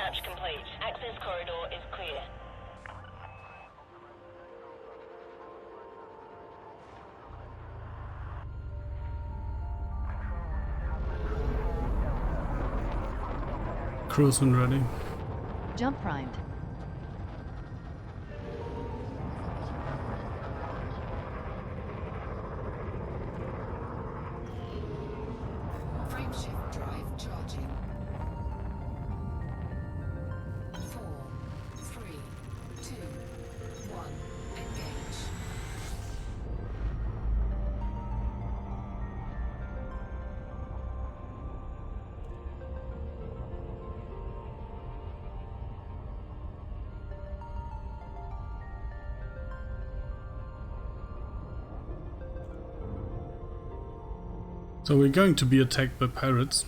Dispatch complete. Access corridor is clear. Cruising ready. Jump primed. Frameshift drive charging. 4, 3, 2, 1. Engage. So we're going to be attacked by pirates.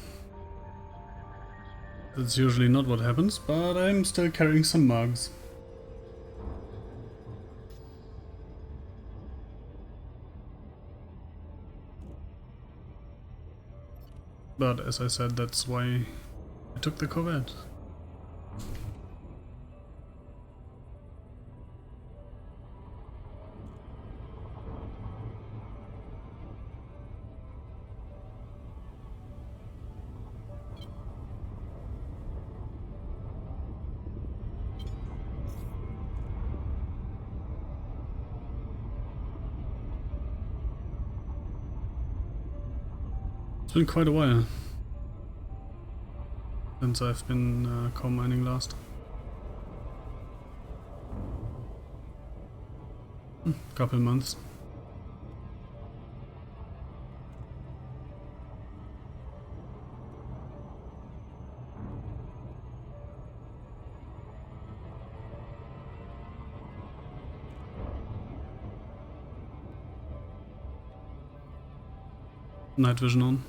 That's usually not what happens, but I'm still carrying some mugs. But as I said, that's why I took the Corvette. It's been quite a while since I've been coal mining last. Couple months. Night vision on.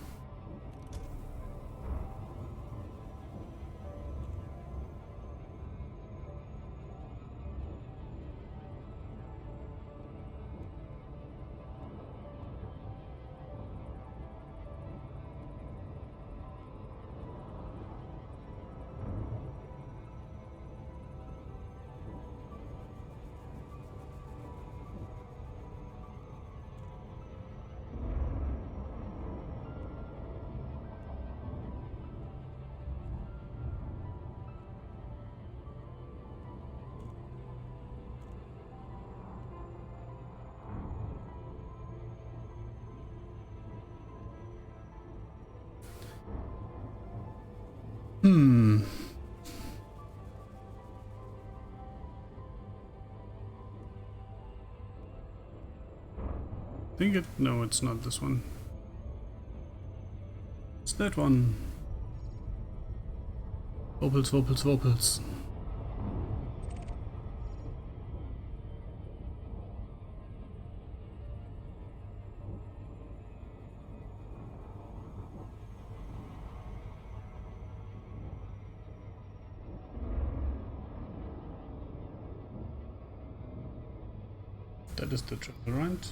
Think it? No, it's not this one. It's that one. Opals, opals, opals. That is the triple round.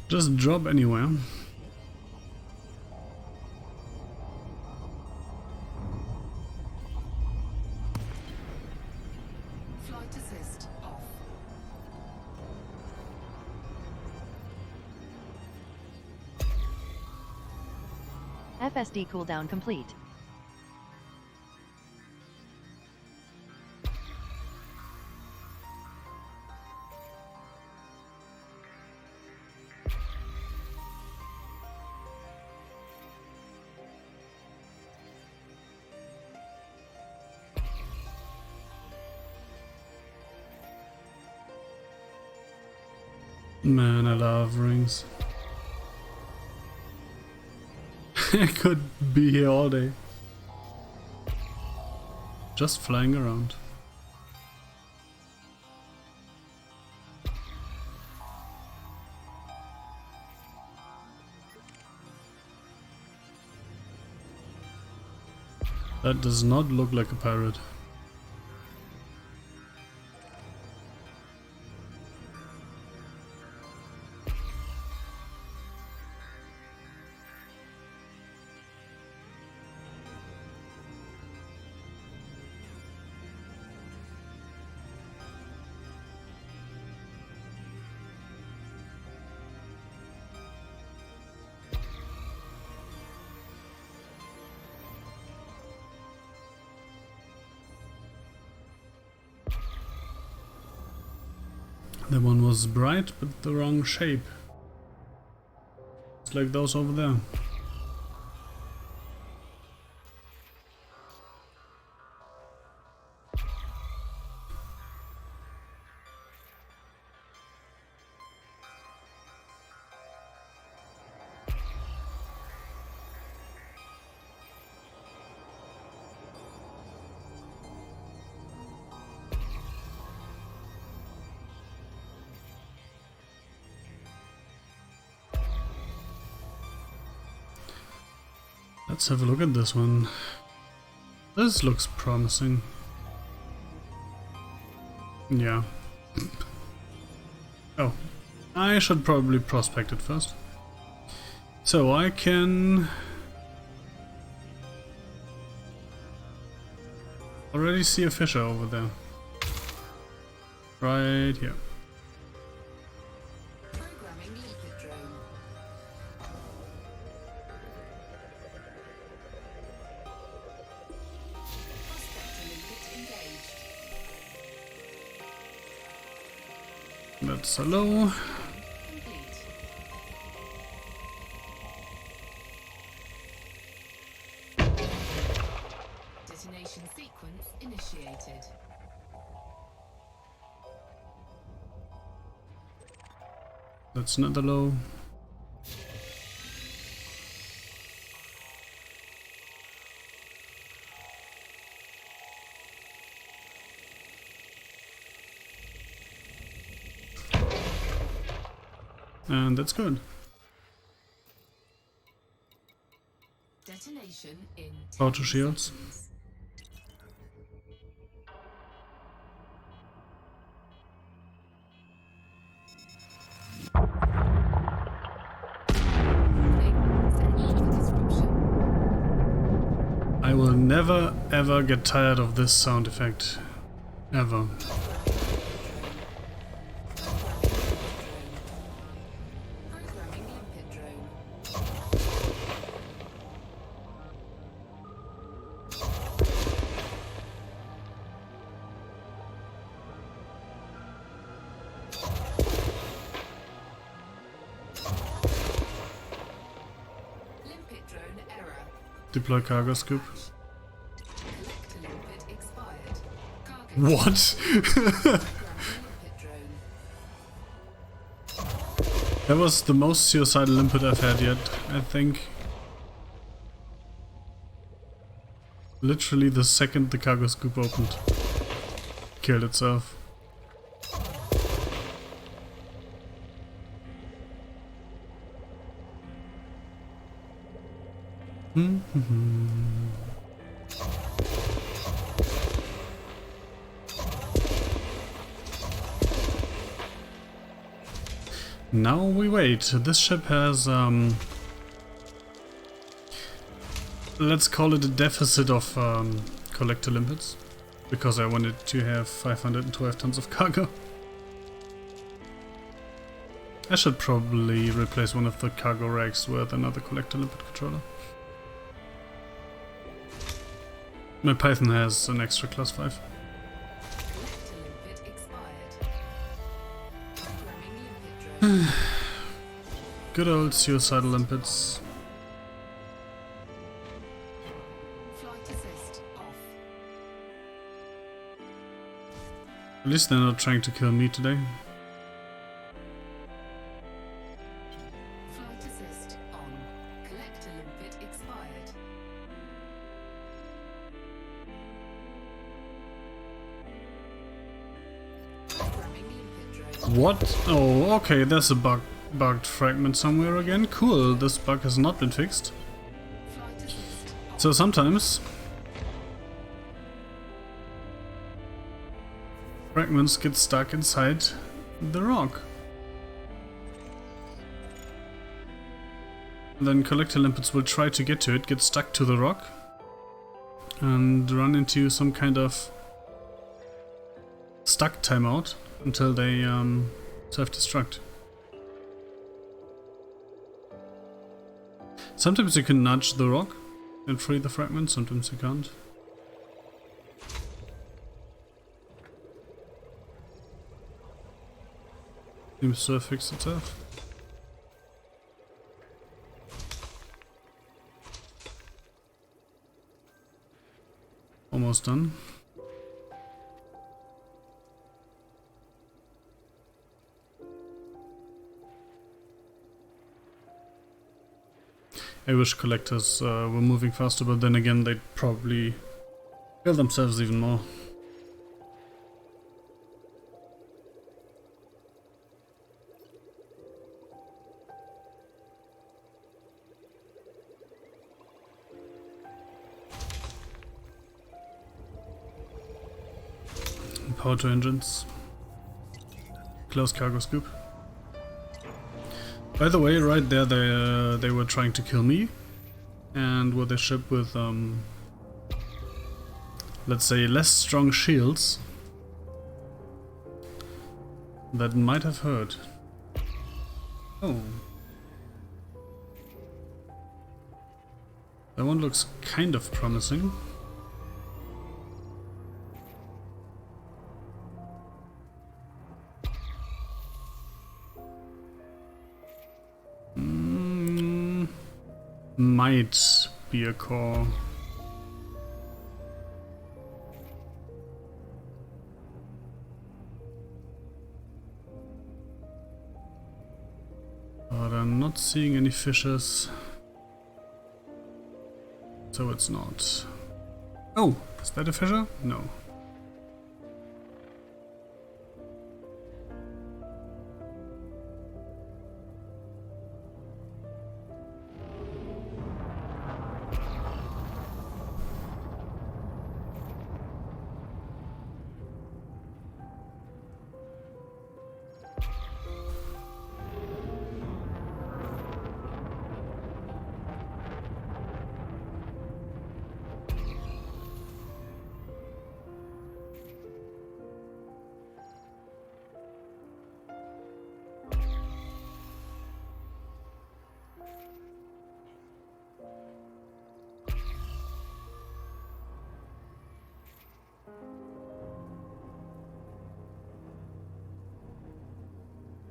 Just drop anywhere. Flight assist off. FSD cooldown complete. Man, I love rings. I could be here all day. Just flying around. That does not look like a pirate. That one was bright, but the wrong shape. It's like those over there. Let's have a look at this one. This looks promising. Yeah. Oh, I should probably prospect it first. So I can already see a fisher over there. Right here. Programming limpet drone. Prospector limpet engaged. That's hello. Complete. Detonation sequence initiated. That's another low. And that's good. Detonation in 10 Auto shields. seconds. Warning, sensor disruption. I will never ever get tired of this sound effect. Ever. Programming limpet drone. Limpet drone error. Deploy cargo scoop. Collector limpet expired. Cargo What? programming limpet drone. That was the most suicidal input I've had yet, I think. Literally the second the cargo scoop opened. Killed itself. Now we wait. This ship has let's call it a deficit of collector limpets, because I wanted to have 512 tons of cargo. I should probably replace one of the cargo racks with another collector limpet controller. My Python has an extra class 5. Collector limpet expired. Programming limpet drone. Good old suicidal limpets. Flight assist off. At least they're not trying to kill me today. Flight assist on. Collector limpet expired. Programming limpet drone. What? Oh, okay, there's a bugged fragment somewhere again. Cool, this bug has not been fixed. Flight assist off. So sometimes fragments get stuck inside the rock. And then collector limpets will try to get to it, get stuck to the rock, and run into some kind of stuck timeout until they self-destruct. Sometimes you can nudge the rock and free the fragment, sometimes you can't. Seems to have fixed itself. Almost done. I wish collectors were moving faster, but then again they'd probably kill themselves even more. Power to engines. Close cargo scoop. By the way, right there they were trying to kill me, and with a ship with let's say less strong shields, that might have hurt. Oh, that one looks kind of promising. Might be a core. But I'm not seeing any fishes. So it's not. Oh, is that a fissure? No.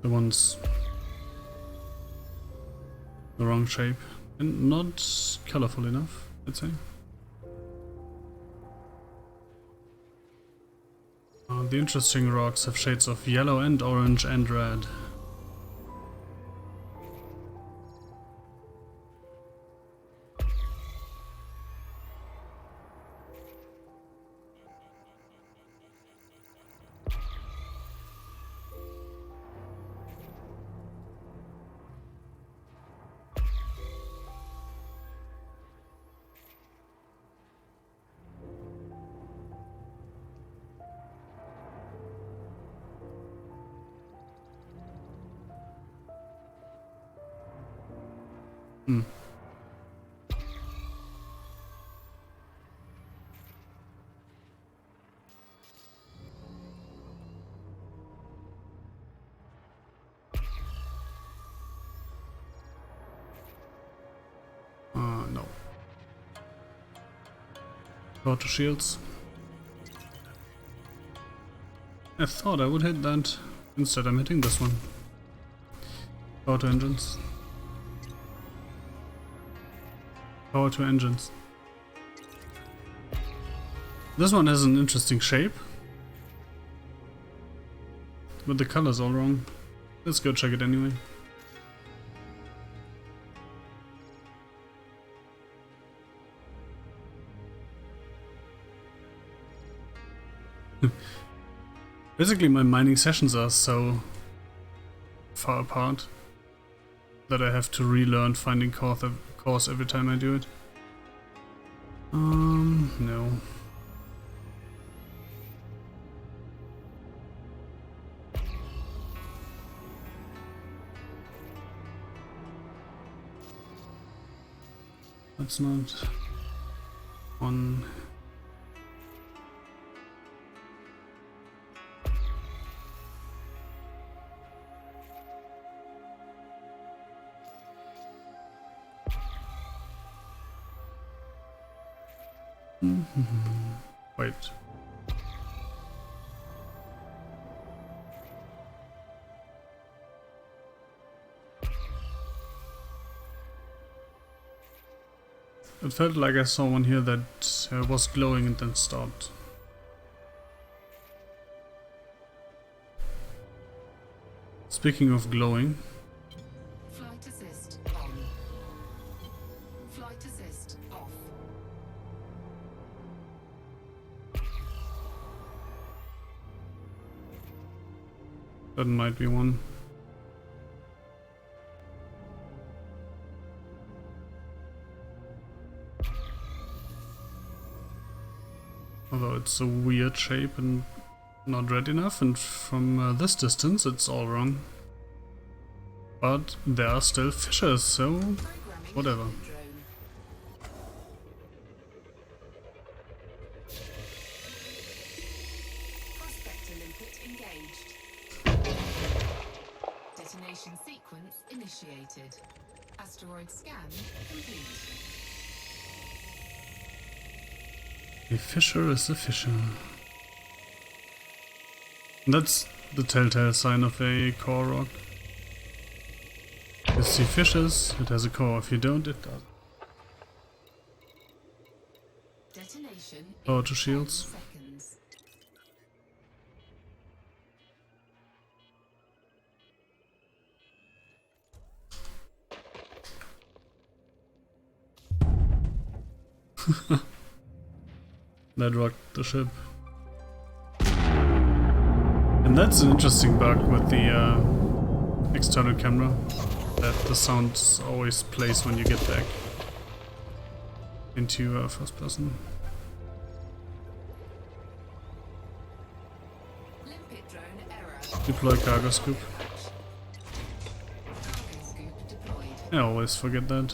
The one's the wrong shape and not colorful enough, I'd say. The interesting rocks have shades of yellow and orange and red. No. Auto shields. I thought I would hit that. Instead I'm hitting this one. Auto engines. Power to engines. This one has an interesting shape, but the color's all wrong. Let's go check it anyway. Basically my mining sessions are so far apart that I have to relearn finding cores every time I do it. No. That's not one. Wait. It felt like I saw one here that was glowing and then stopped. Speaking of glowing, Flight assist on. Flight assist off. that might be one. Although it's a weird shape and not red enough, and from this distance it's all wrong. But there are still fissures, so Programming whatever. limpet drone. Prospector limpet engaged. Detonation sequence initiated. Asteroid scan complete. A fissure is a fissure. That's the telltale sign of a core rock. If you see fissures, it has a core. If you don't, it doesn't. Detonation Power in to shields. 10 seconds. That rocked the ship. And that's an interesting bug with the external camera, that the sound always plays when you get back into first person. Limpet drone error. Deploy cargo scoop. Cargo scoop deployed. I always forget that.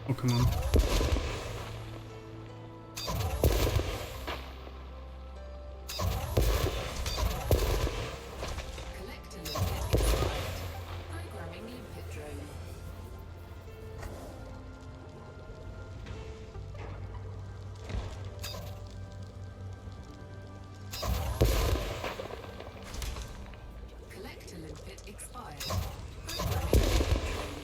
Oh, come on. Collector limpet expired. Programming limpet drone. Collector limpet expired. Programming limpet drone.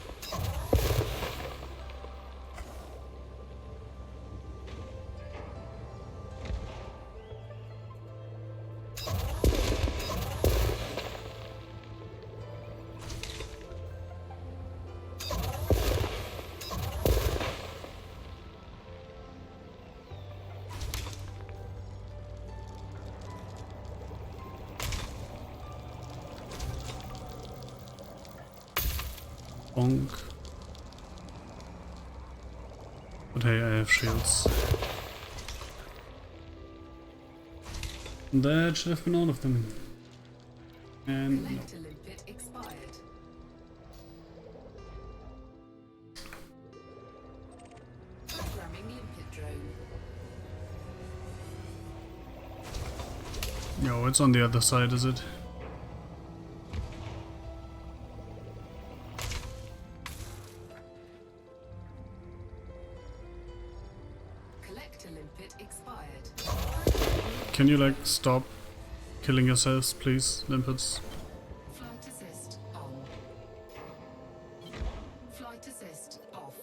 Bonk. But hey, I have shields. That should have been all of them. And no. Collector limpet expired. Programming limpet drone. Yo, it's on the other side, is it? Collector limpet expired. Can you like stop killing yourselves, please, limpets? Flight assist on. Flight assist off.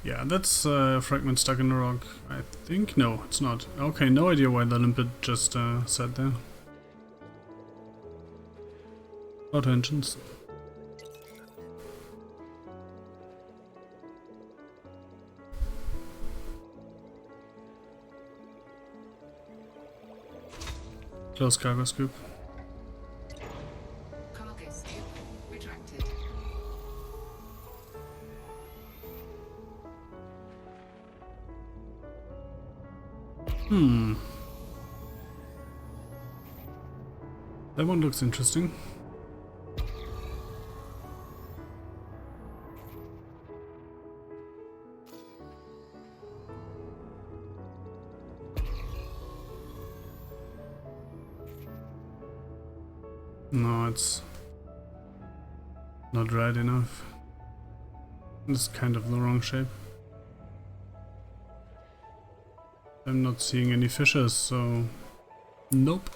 Yeah, that's a fragment stuck in the rock. I think. No, it's not. Okay, no idea why the limpet just sat there. Auto engines. Close cargo scoop. That one looks interesting. No, it's not right enough. It's kind of the wrong shape. I'm not seeing any fissures, so nope.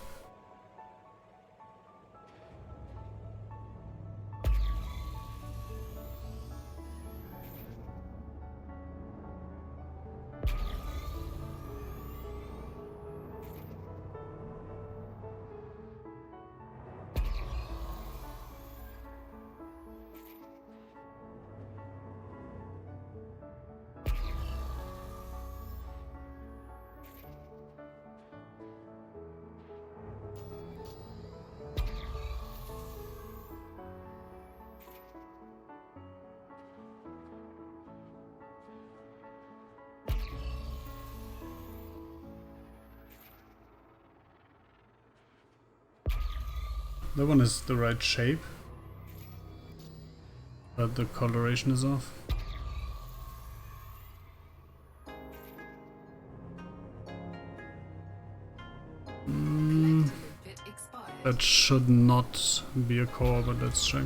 That one is the right shape, but the coloration is off. That should not be a core, but let's check.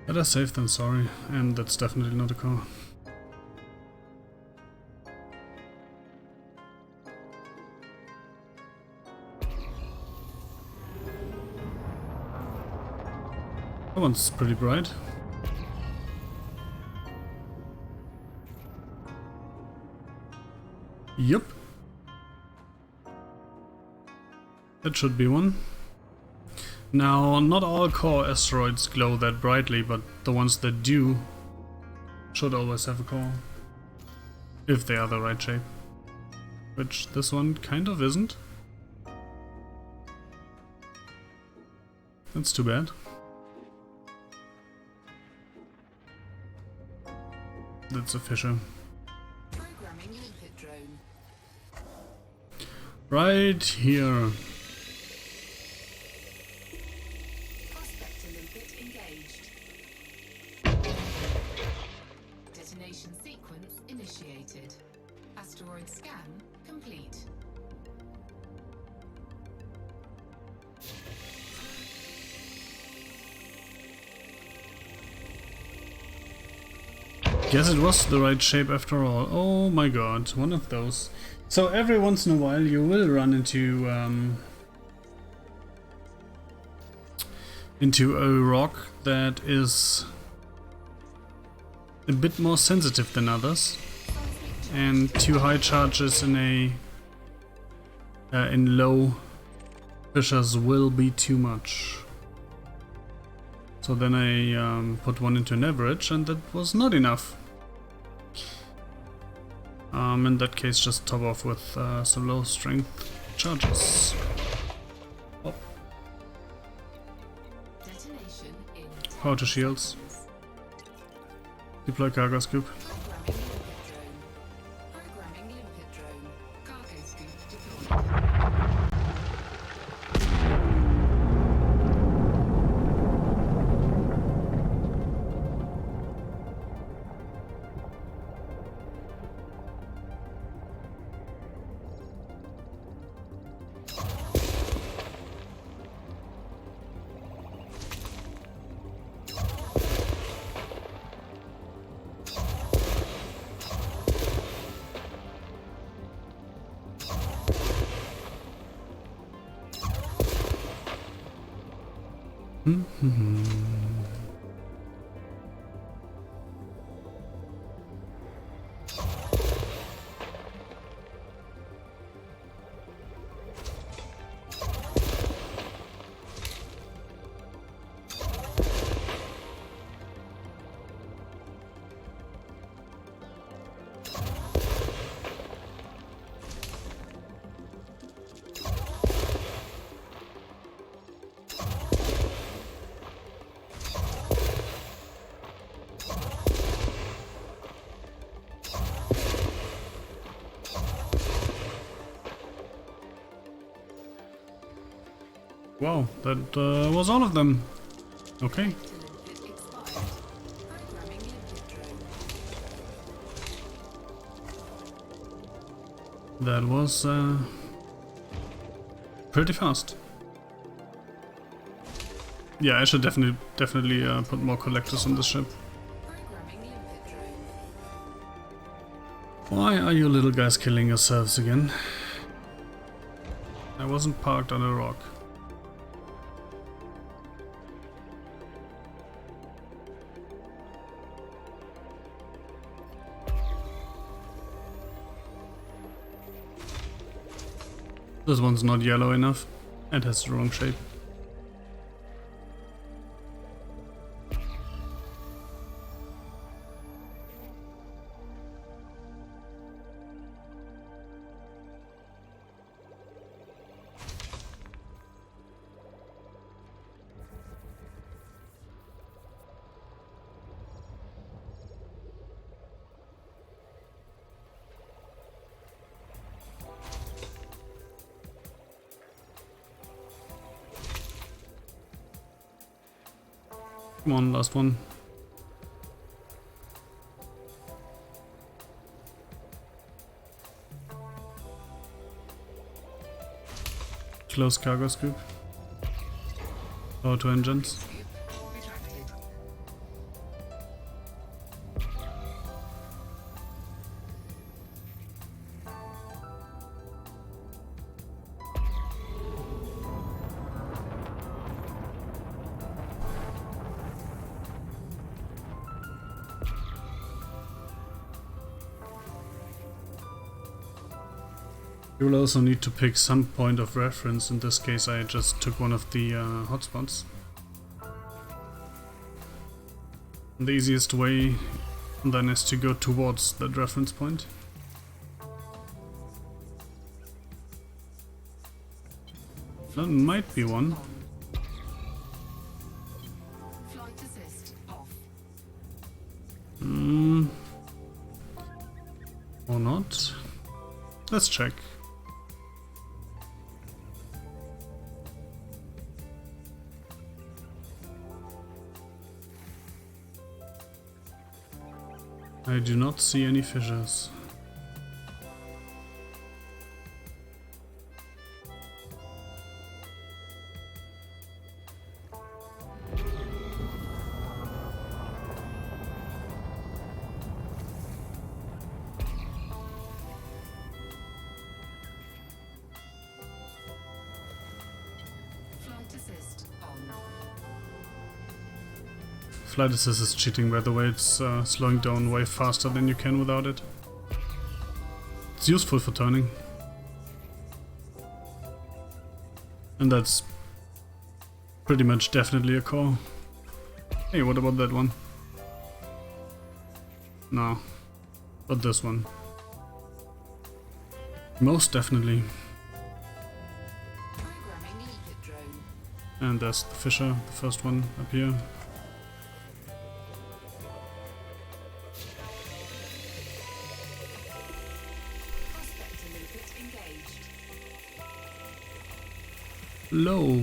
Better safe than sorry, and that's definitely not a core. That one's pretty bright. Yup. That should be one. Now, not all core asteroids glow that brightly, but the ones that do should always have a core. If they are the right shape. Which this one kind of isn't. That's too bad. That's a fissure. Programming limpet drone. Right here. Prospector limpet engaged. Detonation sequence initiated. Asteroid scan complete. Guess it was the right shape after all. Oh my god, one of those. So every once in a while you will run into a rock that is a bit more sensitive than others, and too high charges in in low fissures will be too much. So then I put one into an average, and that was not enough. In that case, just top off with some low strength charges. Oh. Detonation in Power to shields. Deploy cargo scoop. Programming limpet drone. Cargo scoop deployed. Wow, that was all of them. Okay. Limpet expired. Programming limpet drone. That was pretty fast. Yeah, I should definitely put more collectors on this ship. Programming limpet drone. Why are you little guys killing yourselves again? I wasn't parked on a rock. This one's not yellow enough. It has the wrong shape. Come on, last one. Close cargo scoop. Auto engines. Scoop retracted. You will also need to pick some point of reference. In this case, I just took one of the hotspots. The easiest way then is to go towards that reference point. That might be one. Flight assist off. Or not. Let's check. I do not see any fissures. Flight assist on. Flight assist is cheating, by the way. It's slowing down way faster than you can without it. It's useful for turning. And that's pretty much definitely a core. Hey, what about that one? No. But this one. Most definitely. Programming limpet drone. And there's the Fisher, the first one up here. Prospector limpet engaged. Low.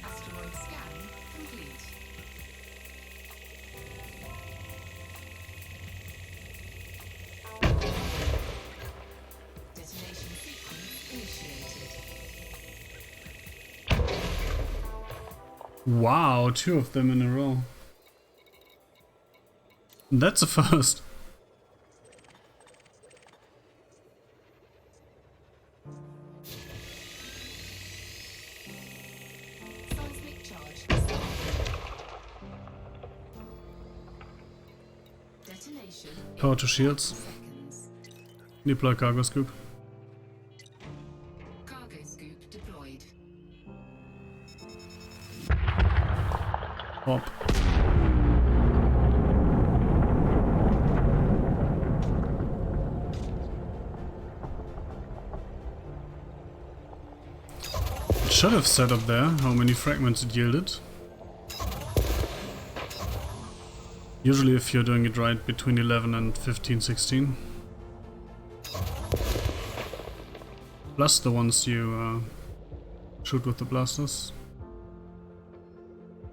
Asteroid scan complete. Detonation sequence initiated. Wow, 2 of them in a row. That's a first. Seismic charge started. Detonation in Power to shields. seconds. Deploy cargo scoop. Cargo scoop deployed. Hop. It should have said up there how many fragments it yielded. Usually if you're doing it right, between 11 and 15, 16. Plus the ones you shoot with the blasters.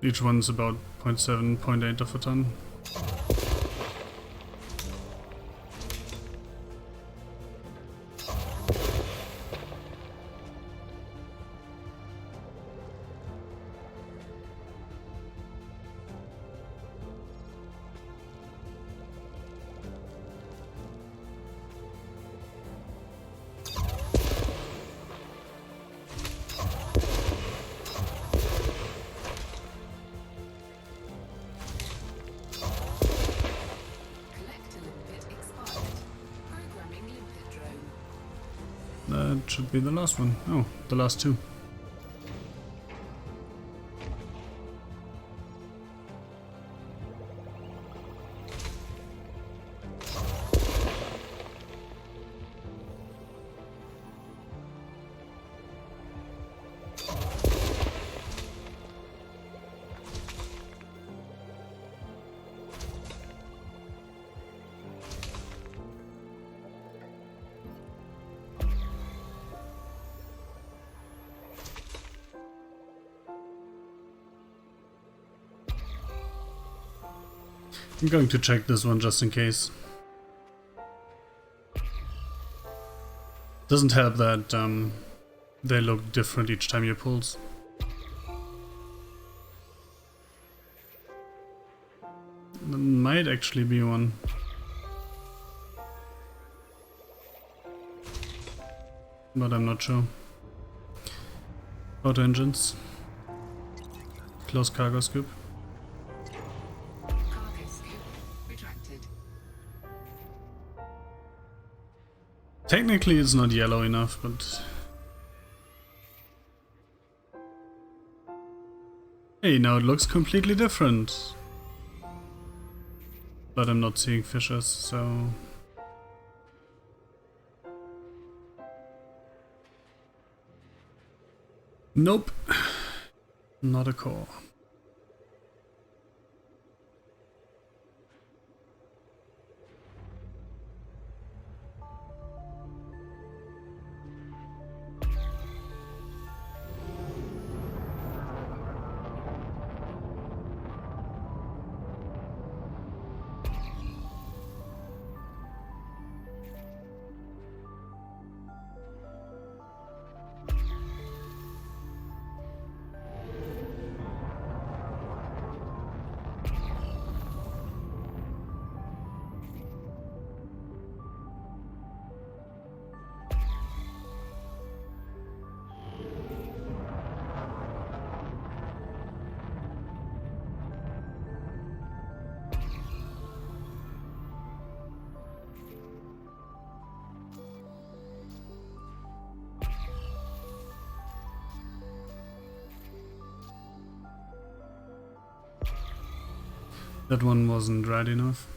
Each one's about 0.7, 0.8 of a ton. Collector limpet expired. Programming limpet drone. That should be the last one. Oh, the last two. I'm going to check this one just in case. Doesn't help that they look different each time you pulse. There might actually be one. But I'm not sure. Auto engines. Close cargo scoop. Cargo scoop retracted. Technically it's not yellow enough, but... Hey, now it looks completely different. But I'm not seeing fishes, so... Nope. Not a core. That one wasn't red enough.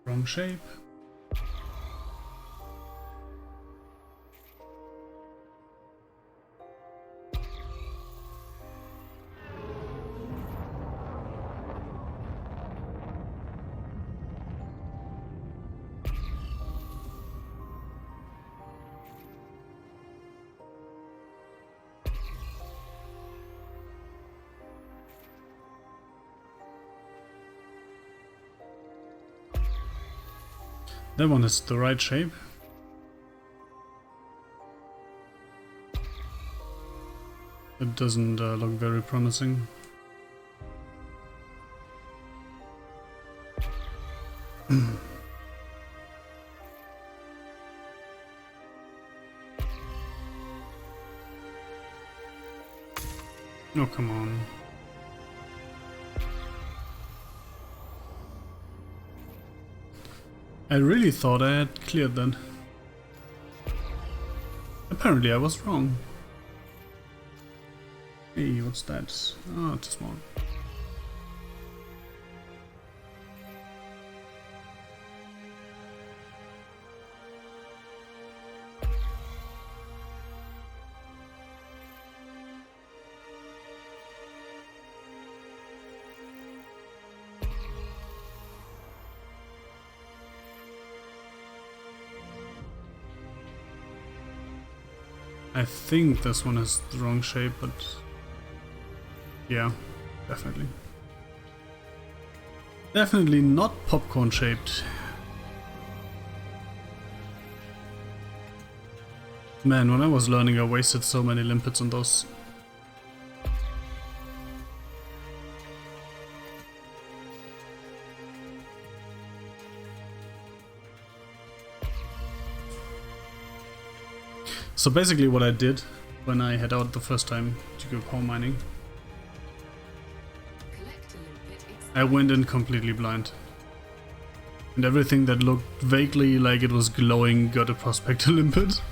Wrong shape. That one is the right shape. It doesn't look very promising. Oh, come on. I really thought I had cleared that. Apparently I was wrong. Hey, what's that? Oh, it's small. I think this one has the wrong shape, but yeah, definitely. Definitely not popcorn shaped. Man, when I was learning, I wasted so many limpets on those. So basically what I did when I head out the first time to go coal mining, Collect a limpet expired. I went in completely blind. And everything that looked vaguely like it was glowing got a prospector limpet.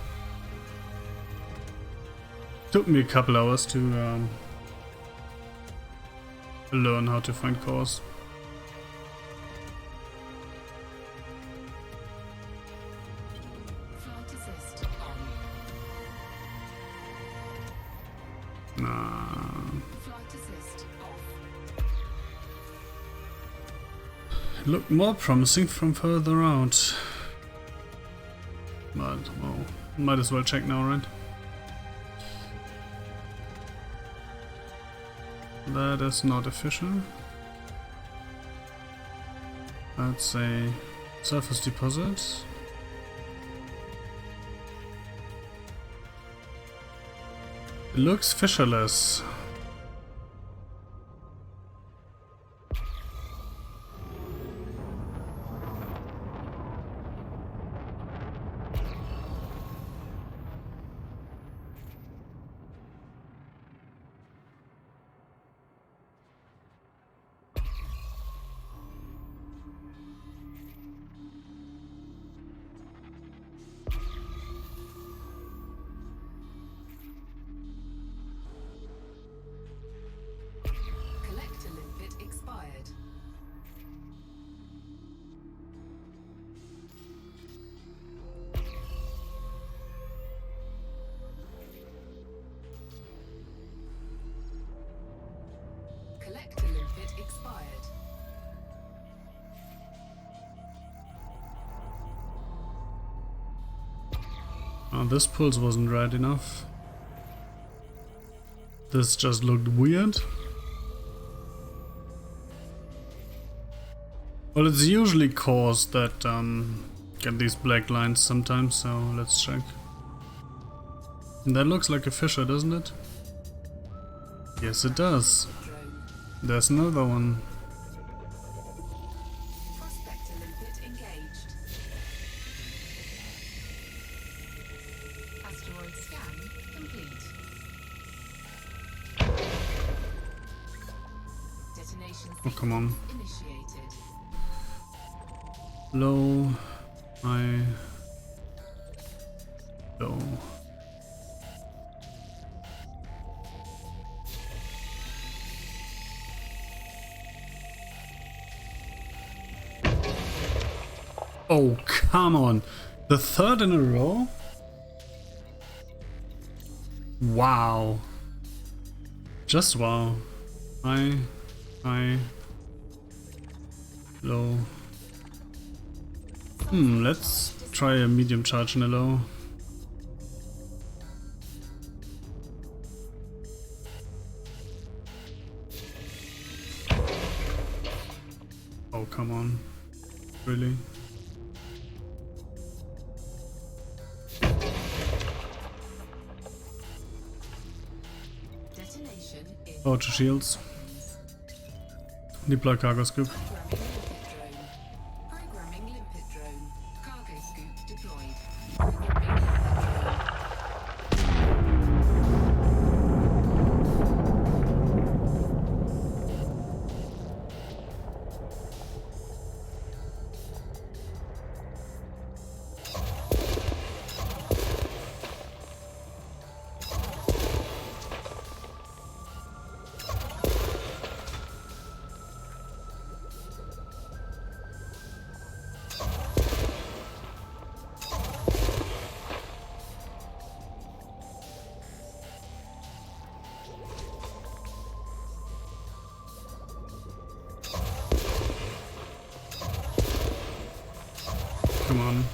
Took me a couple hours to learn how to find cores. Flight assist on. Nah. Flight assist off. It looked more promising from further out. But, well, might as well check now, right? That is not official. That's a surface deposit. It looks fisherless. Collect a limpet expired. Collect a limpet expired. Oh, this pulse wasn't right enough. This just looked weird. Well, it's usually cores that get these black lines sometimes, so let's check. And that looks like a fisher, doesn't it? Yes, it does. Drone. There's another one. Prospector limpet engaged. Asteroid scan complete. Detonation Oh, come on. initiated. Low, high, low. Oh, come on. The third in a row? Wow. Just wow. High, high, low. Let's try a medium charge in a low. Oh, come on. Really? Detonation in Voucher shields. Deploy cargo scoop. Programming limpet drone. Cargo scoop deployed. Programming limpet drone. Come on.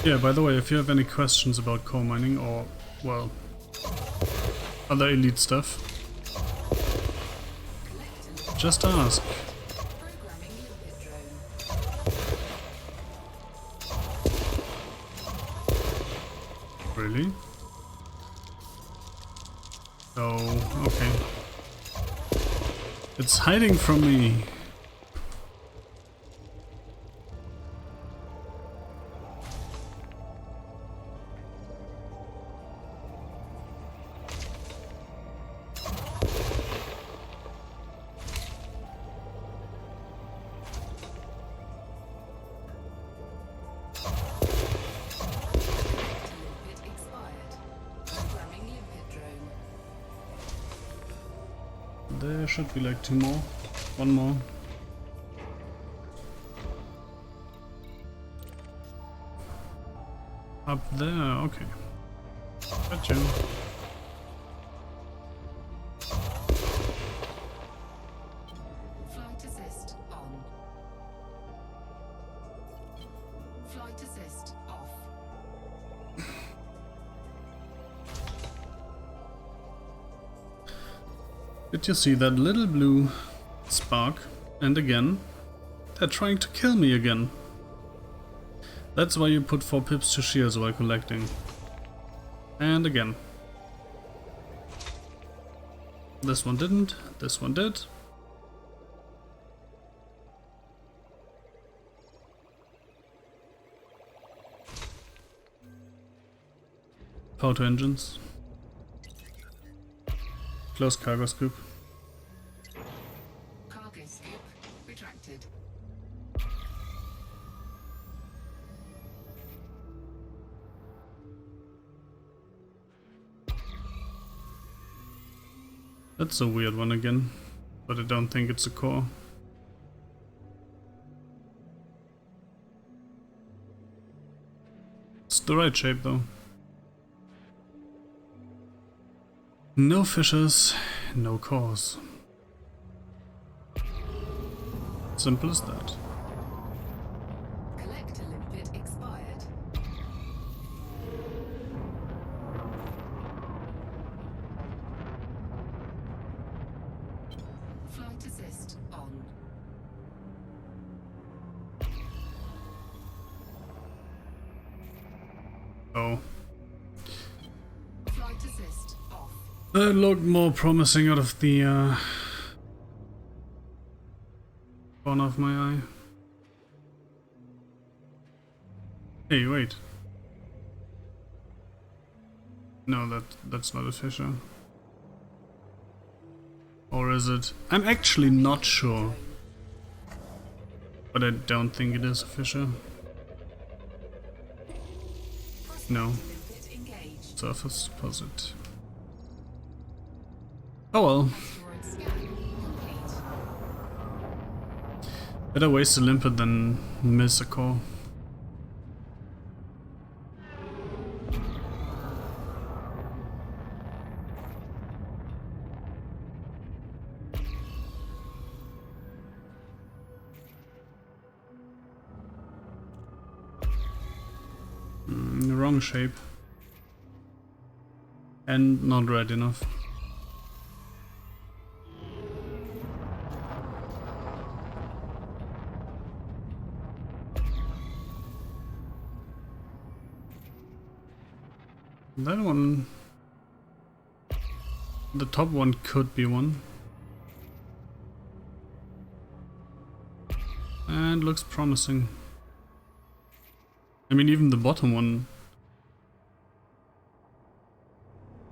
Yeah, by the way, if you have any questions about coal mining or, well, other elite stuff, just ask. Programming limpet drone. Really? Oh, okay. It's hiding from me. Limpet expired. Programming limpet drone. There should be like 2 more. 1 more. Up there, okay. Gotcha. Flight assist on. Flight assist off. Did you see that little blue spark? And again, they're trying to kill me again. That's why you put 4 pips to shears while collecting. And again. This one didn't, this one did. Power to engines. Close cargo scoop. Cargo scoop retracted. That's a weird one again, but I don't think it's a core. It's the right shape though. No fissures, no cores. Simple as that. Collector limpet expired. Flight assist on. Oh. Flight assist off. That looked more promising out of the corner of my eye. Hey, wait. No, that's not a fissure. Or is it? I'm actually not sure. But I don't think it is a fissure. No. Limpet engaged. Surface deposit. Oh well. Asteroid scan complete. Better waste a limpet than miss a core. Wrong shape. And not right enough. That one... The top one could be one. And looks promising. I mean, even the bottom one...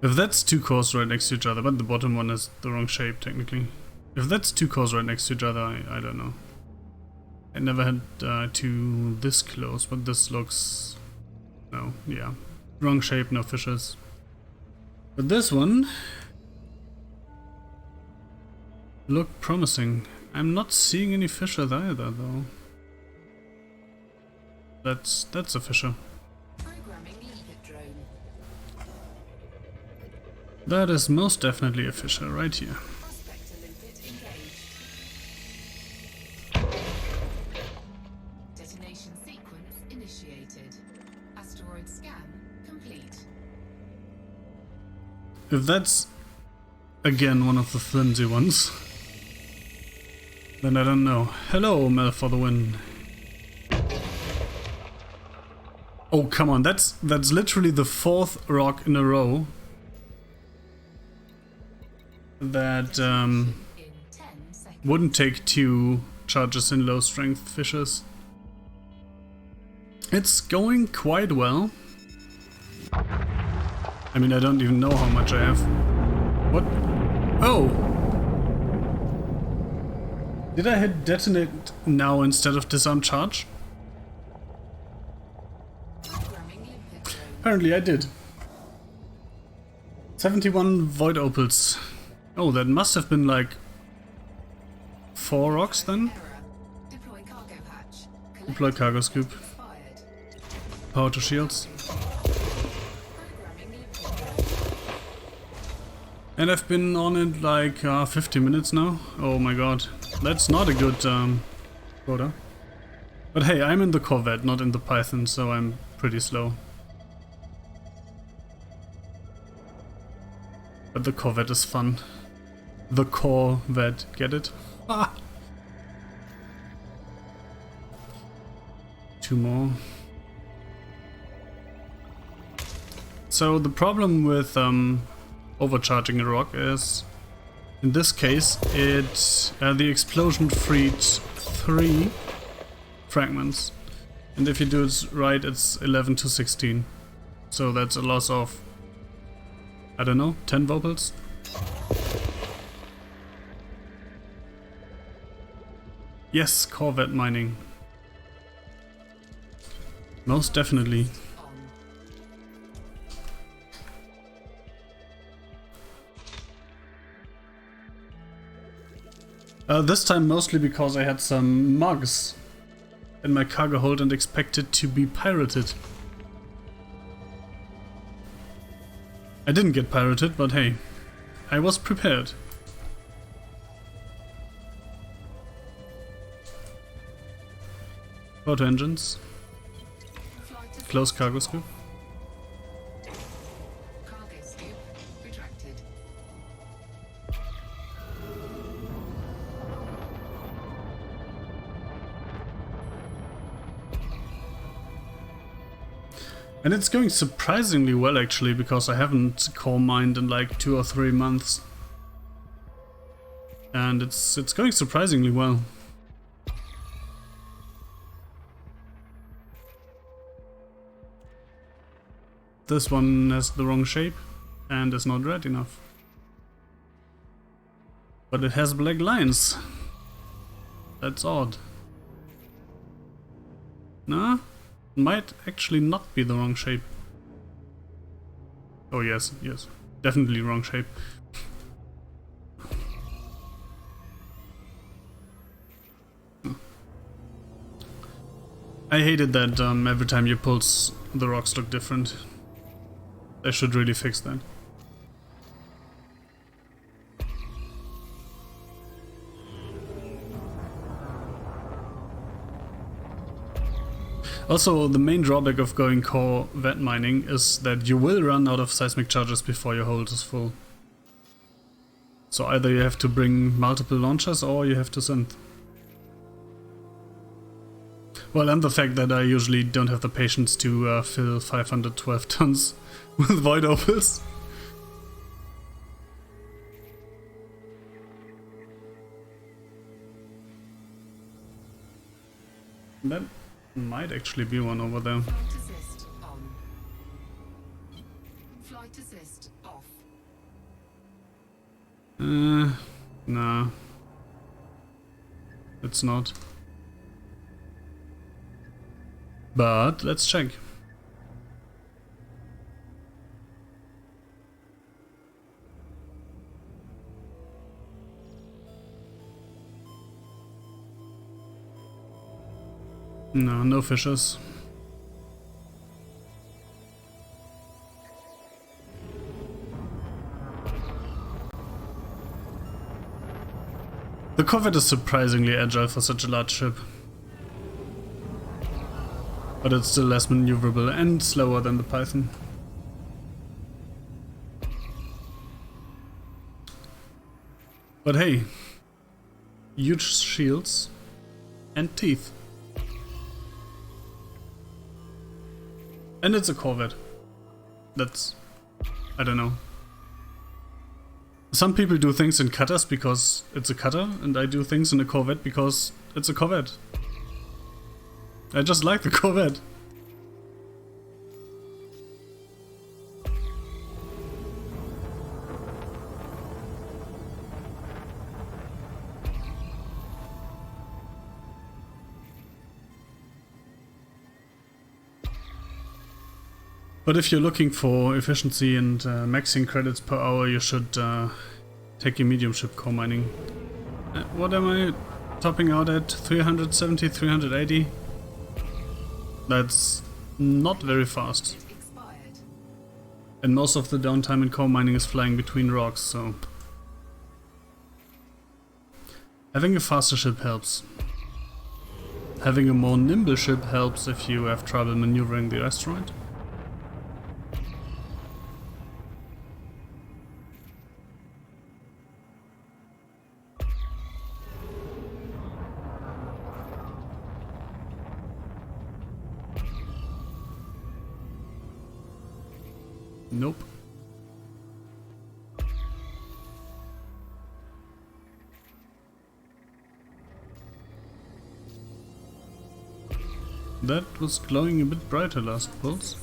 If that's 2 cores right next to each other, but the bottom one is the wrong shape technically. If that's 2 cores right next to each other, I don't know. I never had 2 this close, but this looks... No, yeah. Wrong shape, no fissures. But this one... looked promising. I'm not seeing any fissures either, though. That's a fissure. Programming limpet drone. That is most definitely a fissure right here. Prospector limpet engaged. Detonation sequence initiated. Asteroid scan complete. If that's again one of the flimsy ones, then I don't know. Hello, Mel for the win. Oh, come on, that's literally the 4th rock in a row that In 10 seconds. wouldn't take 2 charges in low strength fishes. It's going quite well. I mean, I don't even know how much I have. What? Oh! Did I hit detonate now instead of disarm charge? Programming limpet zone. Apparently I did. 71 void opals. Oh, that must have been like 4 rocks then? Error. Deploy cargo hatch. Deploy cargo scoop. Expired. Power to shields. Programming limpet zone. And I've been on it like 50 minutes now. Oh my god. That's not a good quota. But hey, I'm in the Corvette, not in the Python, so I'm pretty slow. But the Corvette is fun. The Corvette, get it? Ah! 2 more. So the problem with overcharging a rock is, in this case, the explosion freed 3 fragments, and if you do it right, it's 11 to 16. So that's a loss of, I don't know, 10 vocals. Yes, Corvette mining. Most definitely. This time mostly because I had some mugs in my cargo hold and expected to be pirated. I didn't get pirated, but hey, I was prepared. Auto engines. Flight to Close cargo scoop. cargo scoop retracted. And it's going surprisingly well actually, because I haven't core mined in like 2 or 3 months. And it's going surprisingly well. This one has the wrong shape and is not red enough. But it has black lines. That's odd. Nah, it might actually not be the wrong shape. Oh yes, yes. Definitely wrong shape. I hated that every time you pulse, the rocks look different. They should really fix that. Also, the main drawback of going core vet mining is that you will run out of seismic charges before your hold is full. So either you have to bring multiple launchers or you have to synth. Well, and the fact that I usually don't have the patience to fill 512 tons with void opals. That might actually be one over there. Flight assist on. Flight assist off. Nah. It's not. But let's check. No, no fishes. The Corvette is surprisingly agile for such a large ship. But it's still less maneuverable and slower than the Python. But hey, huge shields and teeth. And it's a Corvette. That's... I don't know. Some people do things in cutters because it's a cutter, and I do things in a Corvette because it's a Corvette. I just like the Corvette. But if you're looking for efficiency and maxing credits per hour, you should take a medium ship core mining. What am I topping out at? 370, 380? That's not very fast. Expired. And most of the downtime in core mining is flying between rocks, so... Having a faster ship helps. Having a more nimble ship helps if you have trouble maneuvering the asteroid. Nope. That was glowing a bit brighter last pulse.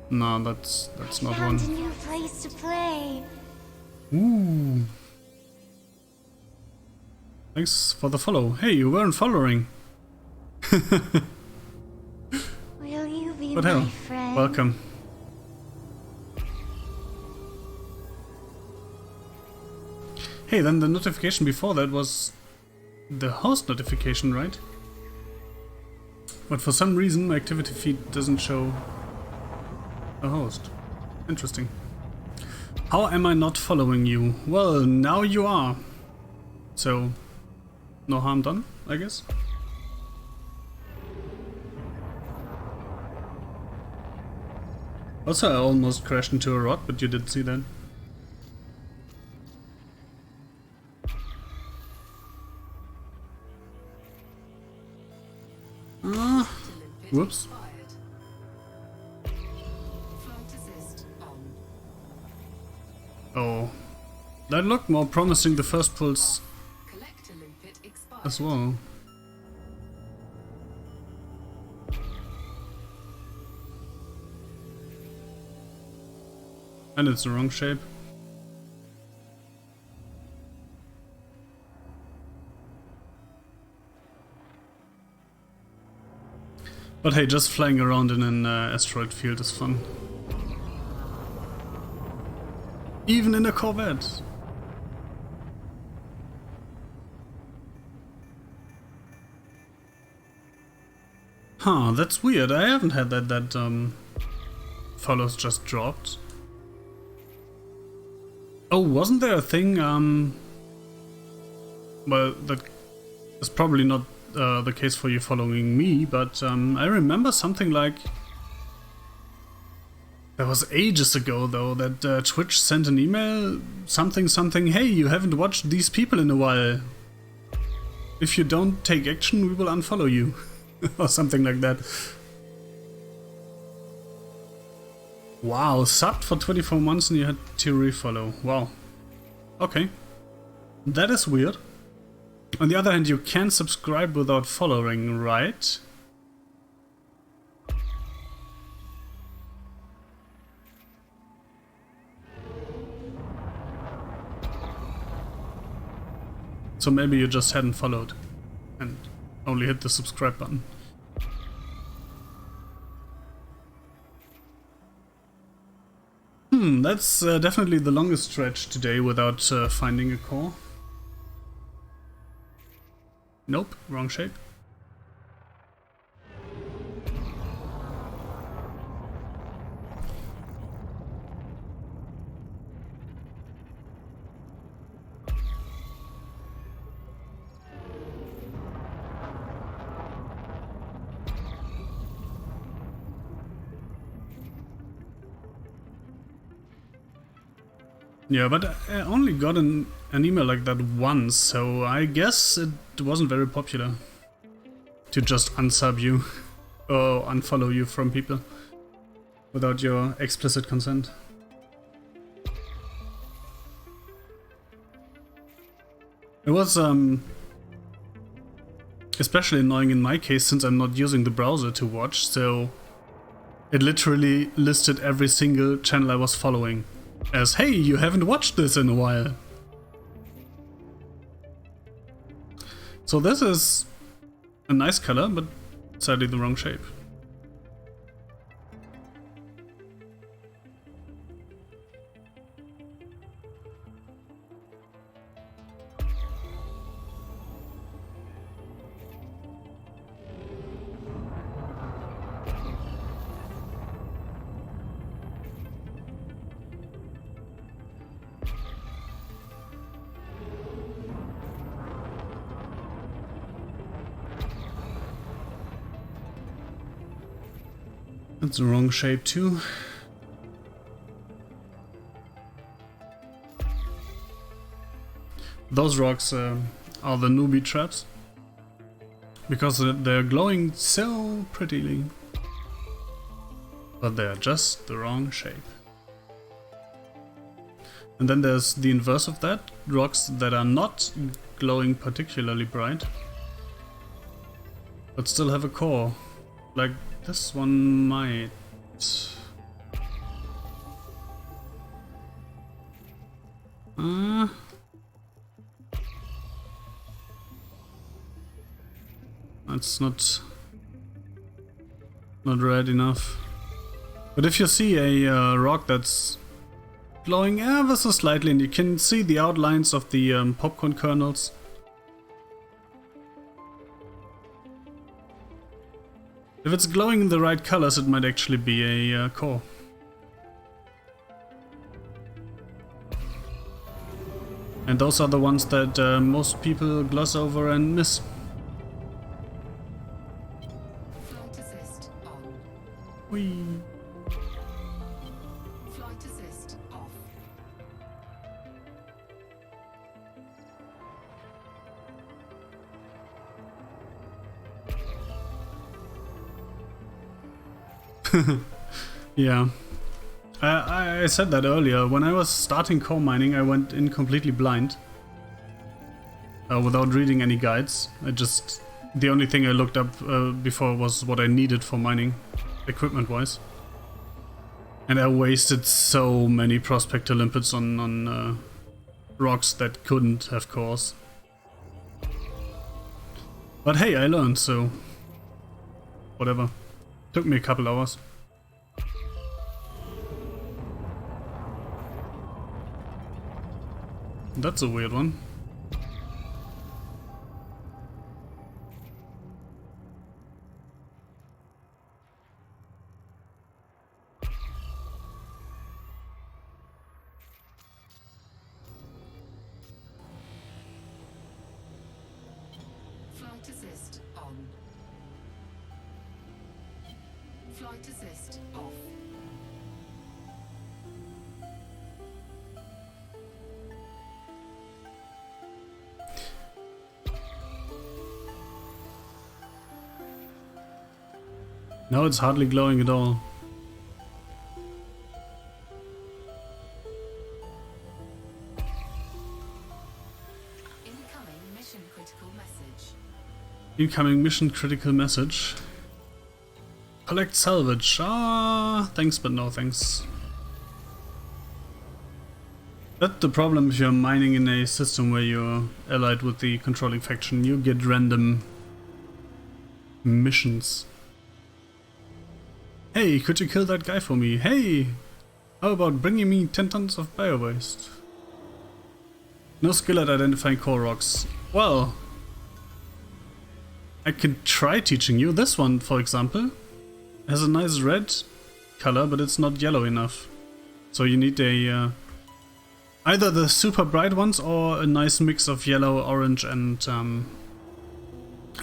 No, that's not one. Found a new place to play. Ooh. Thanks for the follow. Hey, you weren't following. Will you be What my hell? friend? Welcome. Hey, then the notification before that was the host notification, right? But for some reason my activity feed doesn't show a host. Interesting. How am I not following you? Well, now you are. So, no harm done, I guess? Also, I almost crashed into a rock, but you didn't see that. Whoops. Oh. That looked more promising the first pulse as well. And it's the wrong shape. But hey, just flying around in an asteroid field is fun. Even in a Corvette. Huh, that's weird. I haven't had that follows just dropped. Oh, wasn't there a thing, well, that is probably not the case for you following me, but I remember something like... That was ages ago though, that Twitch sent an email, something, hey, you haven't watched these people in a while. If you don't take action, we will unfollow you. Or something like that. Wow, subbed for 24 months and you had to refollow. Wow. Okay. That is weird. On the other hand, you can subscribe without following, right? So maybe you just hadn't followed and only hit the subscribe button. That's definitely the longest stretch today without finding a core. Nope, wrong shape. Yeah, but I only got an email like that once, so I guess it wasn't very popular to just unsub you or unfollow you from people without your explicit consent. It was especially annoying in my case since I'm not using the browser to watch, so it literally listed every single channel I was following as, hey, you haven't watched this in a while. So this is a nice color, but sadly the wrong shape. That's the wrong shape too. Those rocks are the newbie traps because they're glowing so prettily, but they're just the wrong shape. And then there's the inverse of that, rocks that are not glowing particularly bright but still have a core, like this one might. That's not red enough. But if you see a rock that's glowing ever so slightly and you can see the outlines of the popcorn kernels, if it's glowing in the right colors, it might actually be a core. And those are the ones that most people gloss over and miss. Flight assist on. Whee. Flight assist off. Yeah. I said that earlier. When I was starting core mining, I went in completely blind. Without reading any guides. The only thing I looked up before was what I needed for mining, equipment-wise. And I wasted so many prospector limpets on rocks that couldn't have cores. But hey, I learned, so whatever. Took me a couple hours. That's a weird one. Flight assist on. Flight assist off. Now it's hardly glowing at all. Incoming mission critical message. Incoming mission critical message. Collect salvage. Ah, thanks but no thanks. That's the problem if you're mining in a system where you're allied with the controlling faction. You get random missions. Hey, could you kill that guy for me? Hey, how about bringing me 10 tons of bio-waste? No skill at identifying core rocks. Well, I can try teaching you. This one, for example, has a nice red color, but it's not yellow enough. So you need a either the super bright ones or a nice mix of yellow, orange, and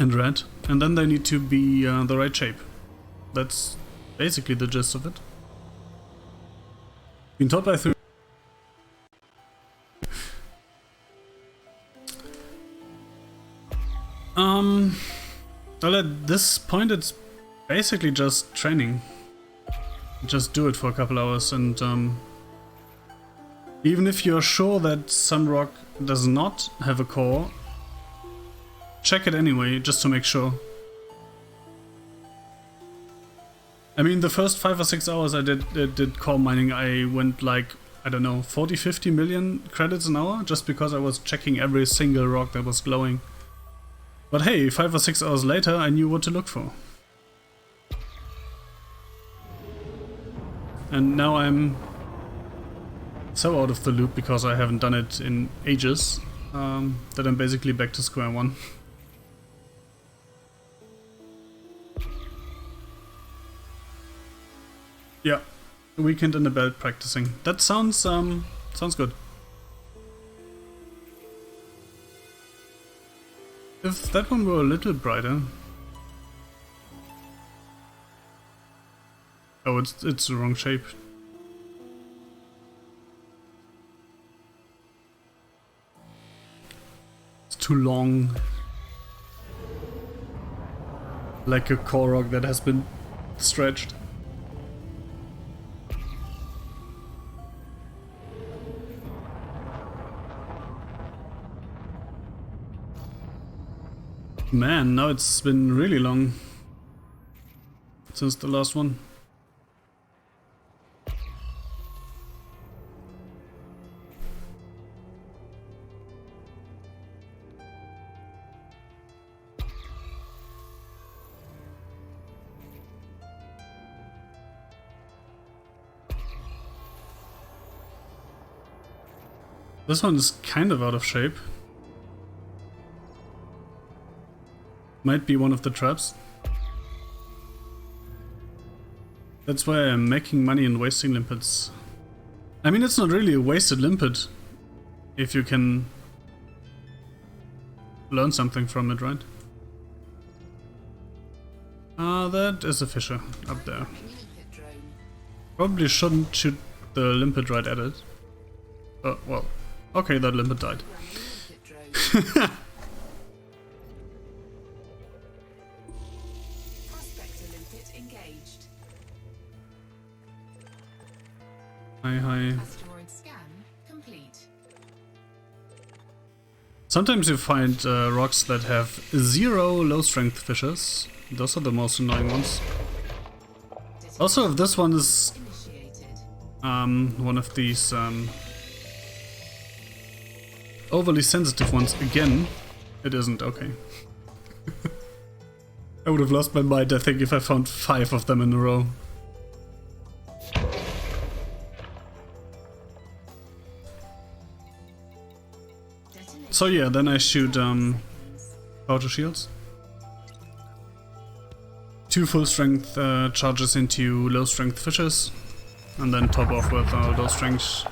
red. And then they need to be the right shape. That's basically the gist of it. Been taught by Well, at this point it's basically just training. Just do it for a couple hours, and even if you're sure that some rock does not have a core, check it anyway, just to make sure. I mean, the first 5 or 6 hours I did core mining, I went like, I don't know, 40-50 million credits an hour, just because I was checking every single rock that was glowing. But hey, 5 or 6 hours later, I knew what to look for. And now I'm so out of the loop because I haven't done it in ages, that I'm basically back to square one. Yeah, a weekend in the belt practicing. That sounds good. If that one were a little brighter. Oh, it's the wrong shape. It's too long. Like a core rock that has been stretched. Man, now it's been really long since the last one. This one is kind of out of shape. Might be one of the traps. That's why I'm making money and wasting limpets. I mean, it's not really a wasted limpet if you can learn something from it, right? That is a fisher up there. Probably shouldn't shoot the limpet right at it. Oh, well. Okay, that limpet died. Hi. Asteroid scan complete. Sometimes you find rocks that have 0 low strength fissures. Those are the most annoying ones. Also, if this one is one of these overly sensitive ones again, it isn't. Okay. I would have lost my mind, I think, if I found 5 of them in a row. So yeah, then I shoot powder shields. 2 full strength charges into low strength fissures, and then top off with low strength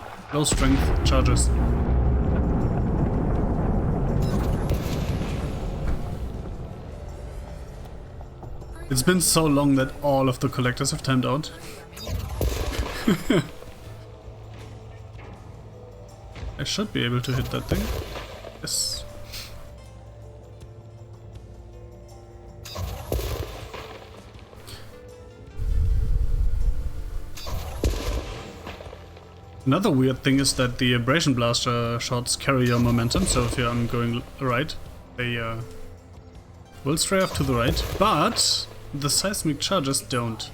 charges. It's been so long that all of the collectors have timed out. I should be able to hit that thing. Yes. Another weird thing is that the abrasion blaster shots carry your momentum, so if I'm going right, they will stray off to the right, but the seismic charges don't.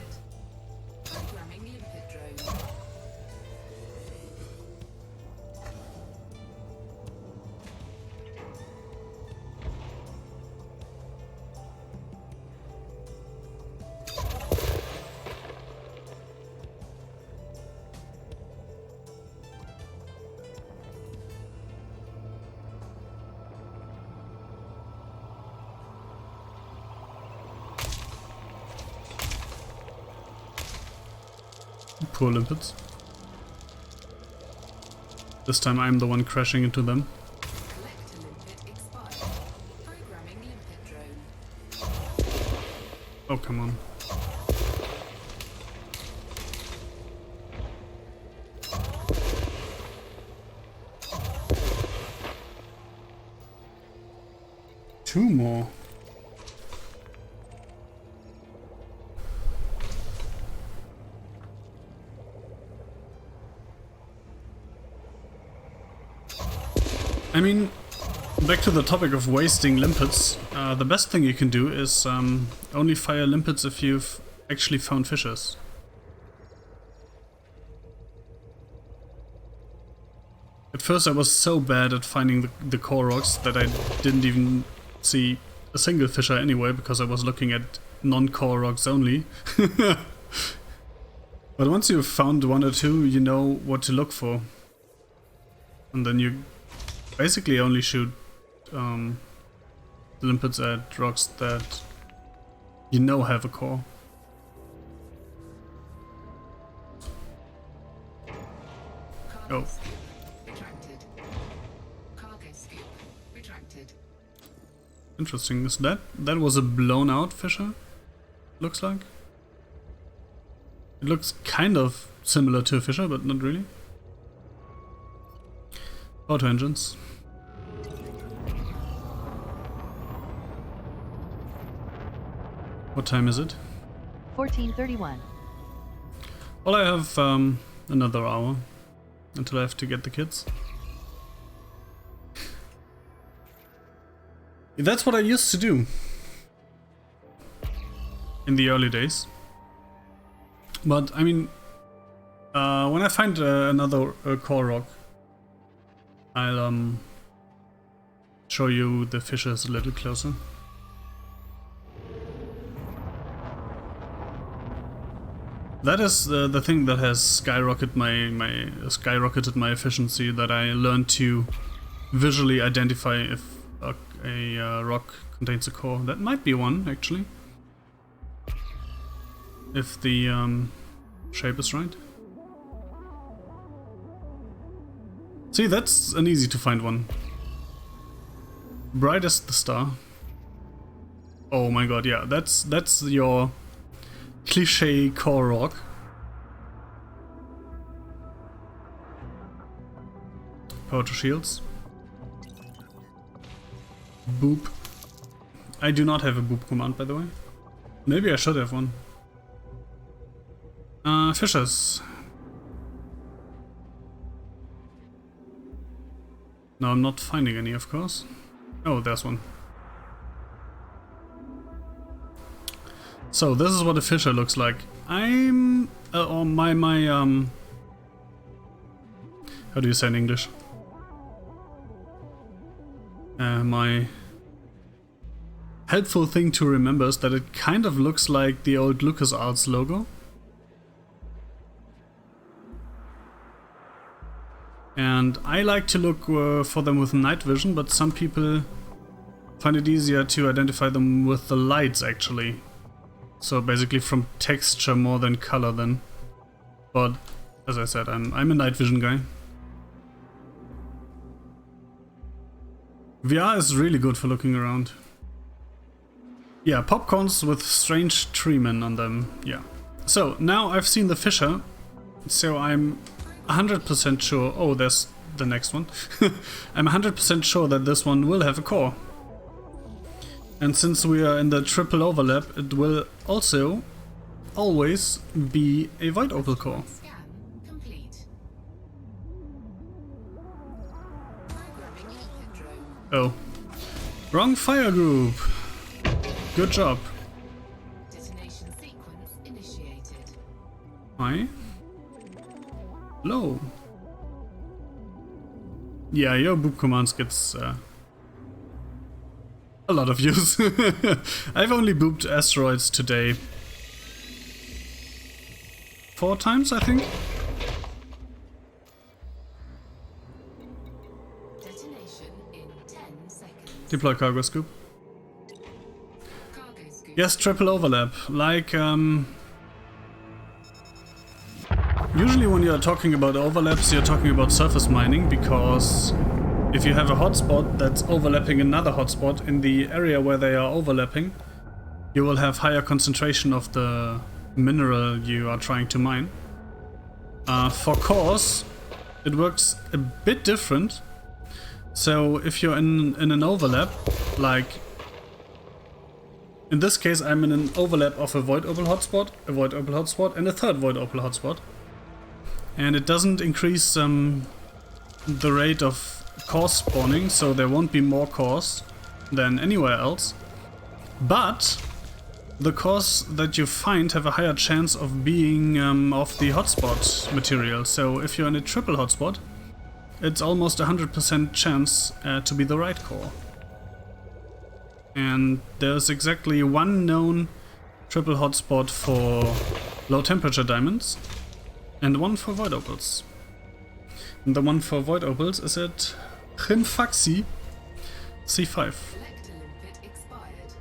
Poor limpets. This time I'm the one crashing into them. Oh, come on. Two more. I mean, back to the topic of wasting limpets, the best thing you can do is only fire limpets if you've actually found fishes. At first I was so bad at finding the core rocks that I didn't even see a single fisher anyway, because I was looking at non-core rocks only. But once you've found one or two, you know what to look for. And then you basically only shoot limpets at rocks that you know have a core. Oh. Retracted. Cargo scoop retracted. Interesting. Is that was a blown out fisher? Looks like. It looks kind of similar to a fisher, but not really. Auto engines. What time is it? 14:31. Well, I have another hour until I have to get the kids. That's what I used to do in the early days. But I mean, when I find another core rock, I'll show you the fishes a little closer. That is the thing that has skyrocketed my efficiency. That I learned to visually identify if a rock contains a core. That might be one actually, if the shape is right. See, that's an easy to find one. Bright as the star. Oh my god, yeah, that's your cliché core rock. Power to shields. Boop. I do not have a boop command, by the way. Maybe I should have one. Fishers. No, I'm not finding any, of course. Oh, there's one. So this is what a fisher looks like. I'm or my how do you say in English? My helpful thing to remember is that it kind of looks like the old LucasArts logo. And I like to look for them with night vision, but some people find it easier to identify them with the lights actually. So basically from texture more than color then. But as I said, I'm a night vision guy. VR is really good for looking around. Yeah, popcorns with strange treemen on them, yeah. So now I've seen the fisher, so I'm 100% sure. Oh, there's the next one. I'm 100% sure that this one will have a core. And since we are in the triple overlap, it will also always be a void opal core. Scan complete. Programming ether drone. Oh. Wrong fire group. Good job. Detonation sequence initiated. Hi. Low. Yeah, your boop commands gets a lot of use. I've only booped asteroids today 4 times, I think. Detonation in 10 seconds. Deploy cargo scoop. Cargo scoop. Yes, triple overlap. Like, usually when you're talking about overlaps, you're talking about surface mining, because if you have a hotspot that's overlapping another hotspot in the area where they are overlapping, you will have higher concentration of the mineral you are trying to mine. For cores, it works a bit different. So if you're in an overlap, like in this case I'm in an overlap of a void opal hotspot, a void opal hotspot, and a third void opal hotspot. And it doesn't increase the rate of core spawning, so there won't be more cores than anywhere else. But the cores that you find have a higher chance of being of the hotspot material. So if you're in a triple hotspot, it's almost 100% chance to be the right core. And there's exactly one known triple hotspot for low temperature diamonds and one for void opals. And the one for void opals is at Rinfaxi C5. Collector limpet expired.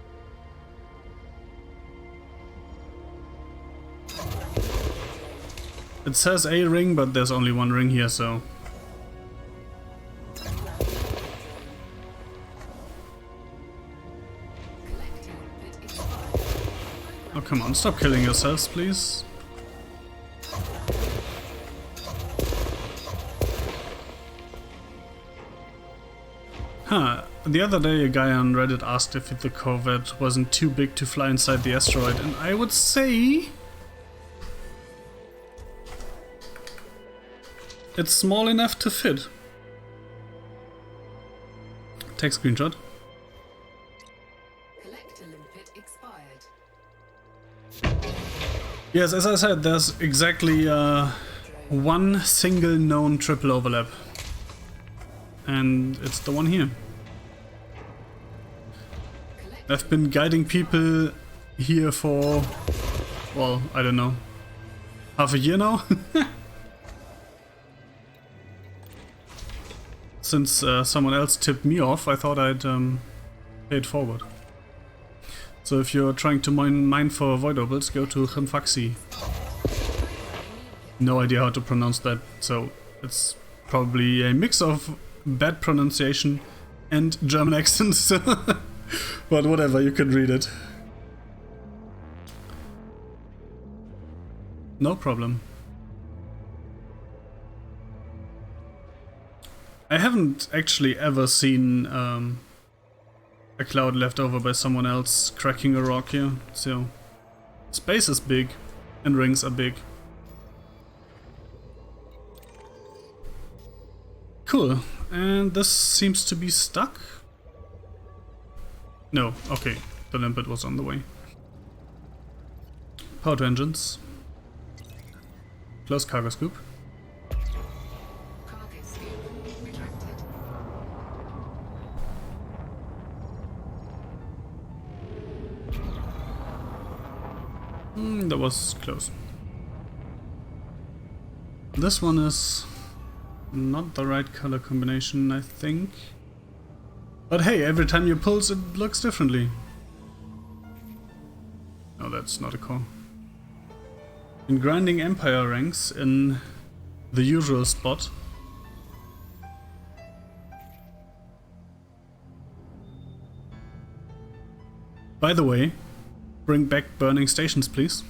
It says a ring, but there's only one ring here, so... Collector limpet expired. Oh, come on, stop killing yourselves, please. Huh, the other day a guy on Reddit asked if the Corvette wasn't too big to fly inside the asteroid, and I would say... it's small enough to fit. Take screenshot. Collector limpet expired. Yes, as I said, there's exactly one single known triple overlap. And it's the one here. I've been guiding people here for, well, I don't know, half a year now? Since someone else tipped me off, I thought I'd pay it forward. So if you're trying to mine for void opals, go to Rinfaxi. No idea how to pronounce that, so it's probably a mix of bad pronunciation and German accents. But whatever, you can read it. No problem. I haven't actually ever seen a cloud left over by someone else cracking a rock here, so space is big and rings are big. Cool, and this seems to be stuck? No, okay, the limpet was on the way. Power to engines. Close cargo scoop. Cargo scoop retracted. That was close. This one is not the right color combination, I think. But hey, every time you pulse, it looks differently. No, that's not a core. In grinding Empire ranks in the usual spot. By the way, bring back burning stations, please.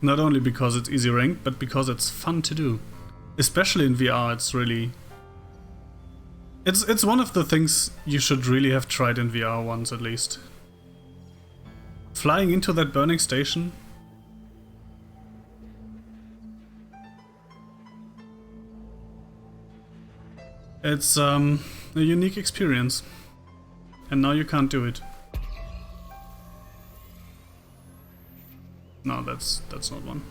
Not only because it's easy ranked, but because it's fun to do. Especially in VR, it's really... It's one of the things you should really have tried in VR once at least. Flying into that burning station. It's a unique experience. And now you can't do it. No, that's not one.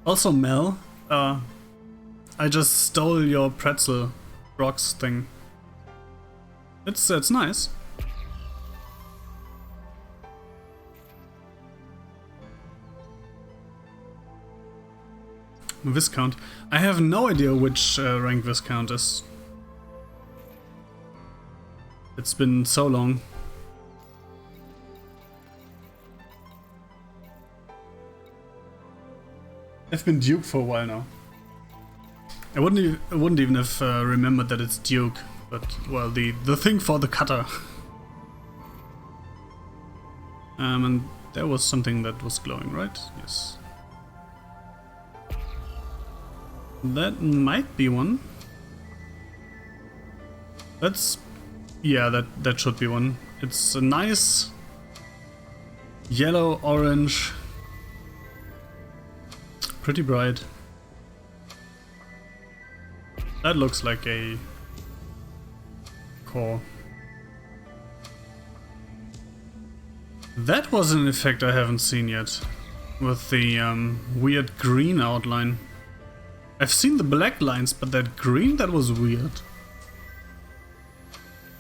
Also, Mel, I just stole your pretzel rocks thing. It's nice. Viscount. I have no idea which rank Viscount is. It's been so long. I've been Duke for a while now. I wouldn't even have remembered that it's Duke, but well, the thing for the cutter. And there was something that was glowing, right? Yes. That might be one. That's... yeah, that should be one. It's a nice yellow, orange, pretty bright. That looks like a core. That was an effect I haven't seen yet, with the weird green outline. I've seen the black lines, but that green, that was weird.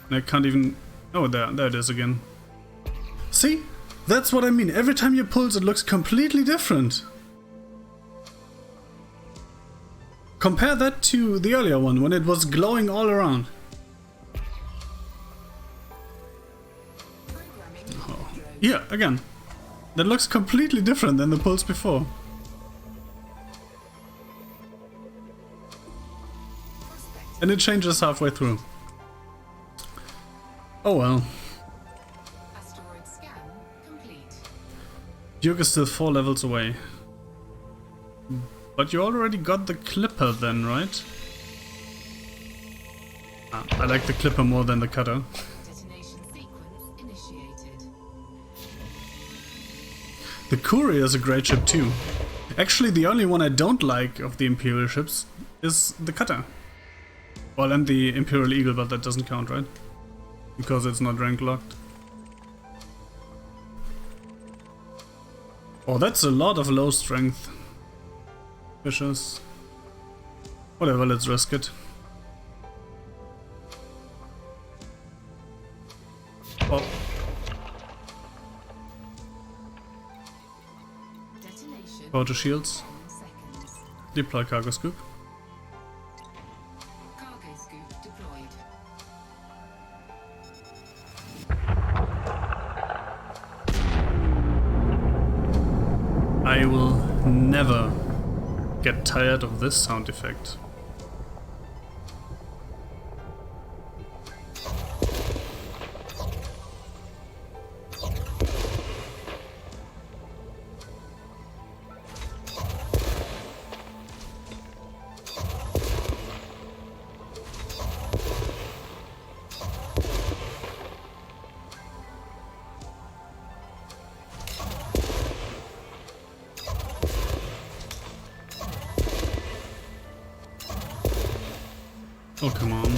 And I can't even... oh, there it is again. See? That's what I mean. Every time you pulse, it looks completely different. Compare that to the earlier one, when it was glowing all around. Oh. Yeah, again. That looks completely different than the pulse before. And it changes halfway through. Oh well. Asteroid scan complete. Duke is still 4 levels away. But you already got the Clipper then, right? Ah, I like the Clipper more than the Cutter. Detonation sequence initiated. The Courier is a great ship too. Actually, the only one I don't like of the Imperial ships is the Cutter. Well, and the Imperial Eagle, but that doesn't count, right? Because it's not rank locked. Oh, that's a lot of low strength fishes. Whatever, let's risk it. Oh. Detonation Power to shields. 10 seconds. Deploy cargo scoop. Cargo scoop deployed. I will never get tired of this sound effect. Oh, come on.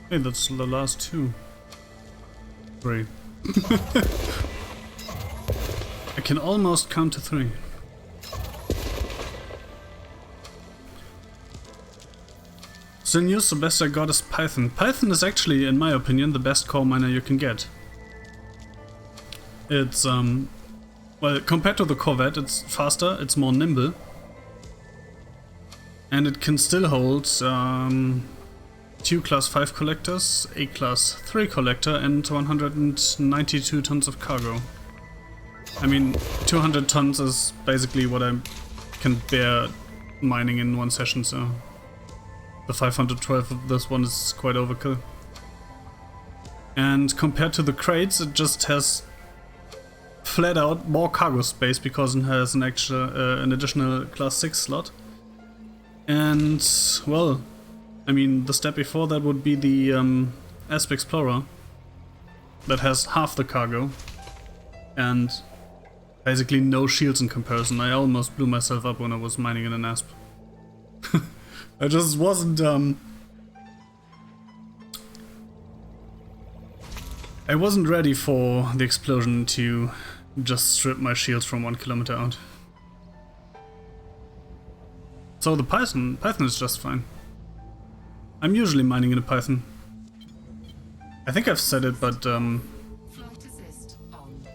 Hey, that's the last 2. 3. I can almost count to 3. So news, the best I got is Python. Python is actually, in my opinion, the best core miner you can get. It's, well, compared to the Corvette, it's faster, it's more nimble. And it can still hold 2 class 5 collectors, a class 3 collector, and 192 tons of cargo. I mean, 200 tons is basically what I can bear mining in one session, so... The 512 of this one is quite overkill. And compared to the crates, it just has flat out more cargo space because it has an additional class 6 slot. And, well, I mean, the step before that would be the Asp Explorer that has half the cargo and basically no shields in comparison. I almost blew myself up when I was mining in an Asp. I just wasn't, I wasn't ready for the explosion to just strip my shields from 1 kilometer out. So the Python is just fine. I'm usually mining in a Python. I think I've said it, but Flight assist on.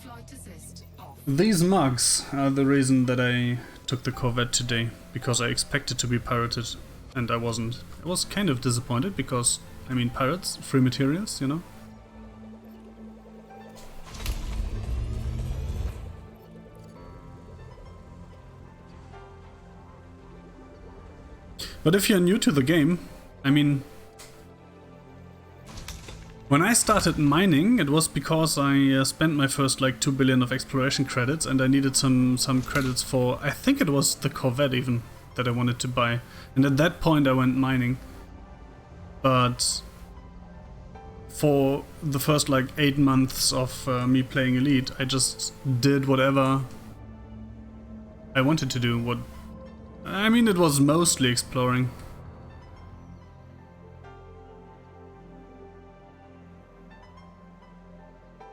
Flight assist off. these mugs are the reason that I took the Corvette today, because I expected to be pirated, and I wasn't. I was kind of disappointed because, I mean, pirates, free materials, you know? But if you're new to the game, I mean, When I started mining, it was because I spent my first like 2 billion of exploration credits, and I needed some credits for, I think it was the Corvette even, that I wanted to buy. And at that point I went mining. But for the first like 8 months of me playing Elite, I just did whatever I wanted to do. I mean, it was mostly exploring.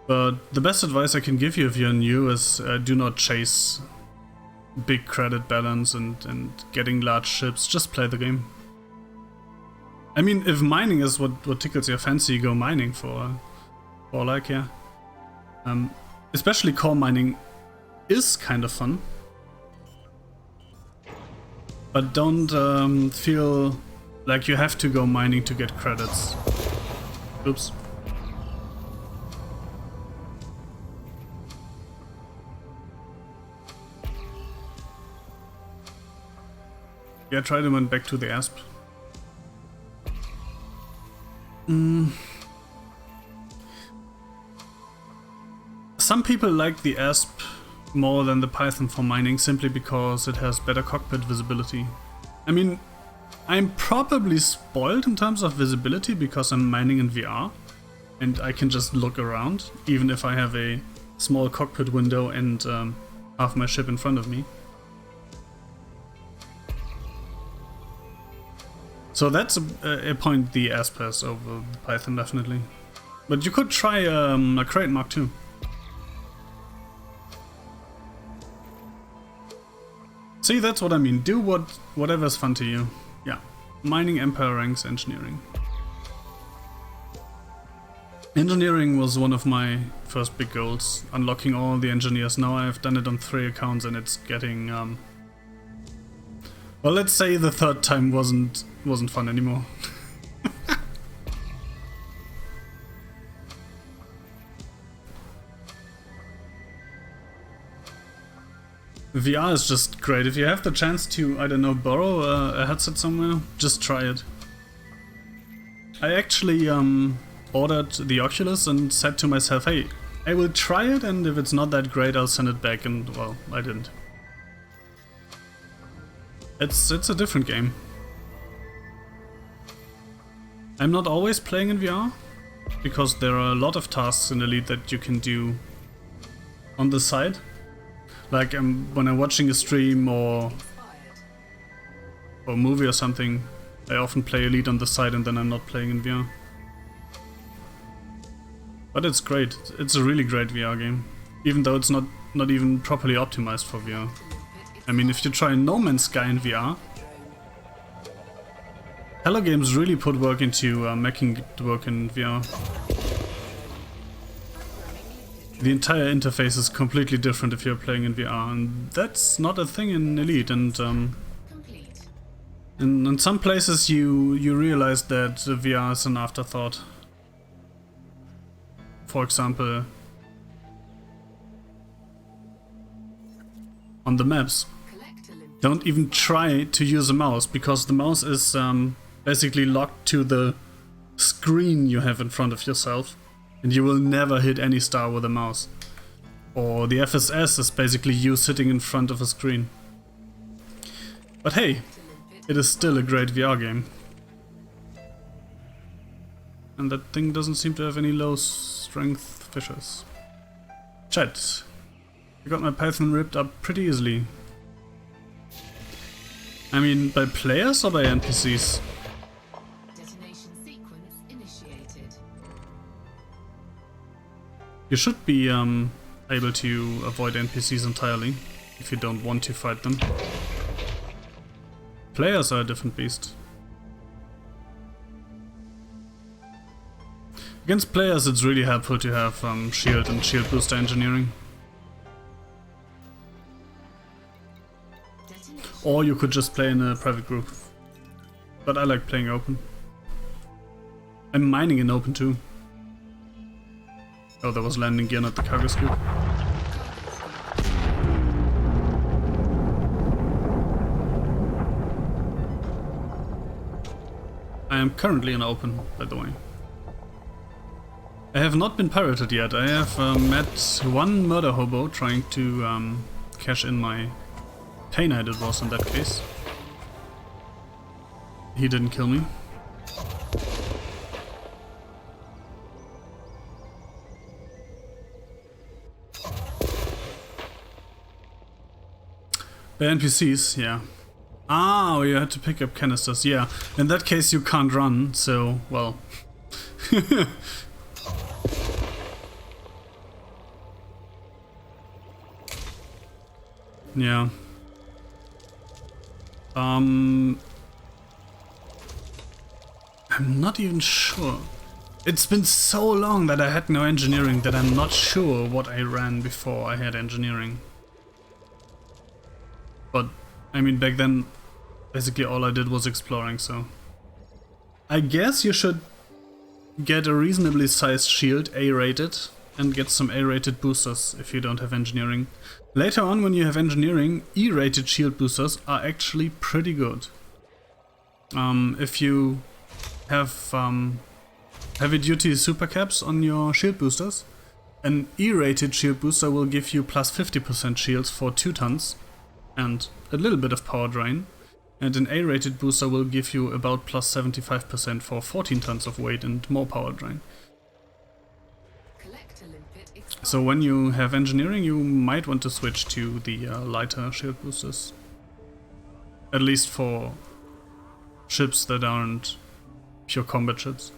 But the best advice I can give you if you're new is do not chase big credit balance and getting large ships. Just play the game. I mean, if mining is what tickles your fancy, go mining for like, yeah. Especially core mining is kind of fun. But don't feel like you have to go mining to get credits. Oops. Yeah, try to went back to the ASP. Some people like the ASP more than the Python for mining simply because it has better cockpit visibility. I mean, I'm probably spoiled in terms of visibility because I'm mining in VR and I can just look around even if I have a small cockpit window and half my ship in front of me. So that's a point the ASP has over Python, definitely. But you could try a Crate Mark II. See, that's what I mean. Do whatever's fun to you. Yeah. Mining, Empire ranks, engineering. Engineering was one of my first big goals. Unlocking all the engineers. Now I've done it on 3 accounts and it's getting... well, let's say the third time wasn't fun anymore. VR is just great. If you have the chance to, I don't know, borrow a headset somewhere, just try it. I actually ordered the Oculus and said to myself, hey, I will try it, and if it's not that great, I'll send it back, and well, I didn't. It's a different game. I'm not always playing in VR, because there are a lot of tasks in Elite that you can do on the side. Like when I'm watching a stream or a movie or something, I often play Elite on the side and then I'm not playing in VR. But it's great. It's a really great VR game, even though it's not even properly optimized for VR. I mean, if you try No Man's Sky in VR, Hello Games really put work into making it work in VR. The entire interface is completely different if you're playing in VR, and that's not a thing in Elite. And in some places you realize that VR is an afterthought. For example, on the maps. Don't even try to use a mouse, because the mouse is basically locked to the screen you have in front of yourself, and you will never hit any star with a mouse. Or the FSS is basically you sitting in front of a screen. But hey, it is still a great VR game. And that thing doesn't seem to have any low strength fissures. Chat. I got my Python ripped up pretty easily. I mean, by players or by NPCs? Detonation sequence initiated. You should be able to avoid NPCs entirely, if you don't want to fight them. Players are a different beast. Against players it's really helpful to have shield and shield booster engineering. Or you could just play in a private group. But I like playing open. I'm mining in open too. Oh, there was landing gear, not the cargo scoop. I am currently in open, by the way. I have not been pirated yet. I have met one murder hobo trying to cash in my painite it was in that case. He didn't kill me. The NPCs, yeah. Ah, you had to pick up canisters, yeah. In that case you can't run, so, well. Yeah. I'm not even sure. It's been so long that I had no engineering that I'm not sure what I ran before I had engineering. But, I mean, back then, basically all I did was exploring, so... I guess you should get a reasonably sized shield, A-rated, and get some A-rated boosters if you don't have engineering. Later on, when you have engineering, E-rated shield boosters are actually pretty good. If you have heavy-duty supercaps on your shield boosters, an E-rated shield booster will give you plus 50% shields for 2 tons and a little bit of power drain, and an A-rated booster will give you about plus 75% for 14 tons of weight and more power drain. So when you have engineering, you might want to switch to the lighter shield boosters. At least for ships that aren't pure combat ships.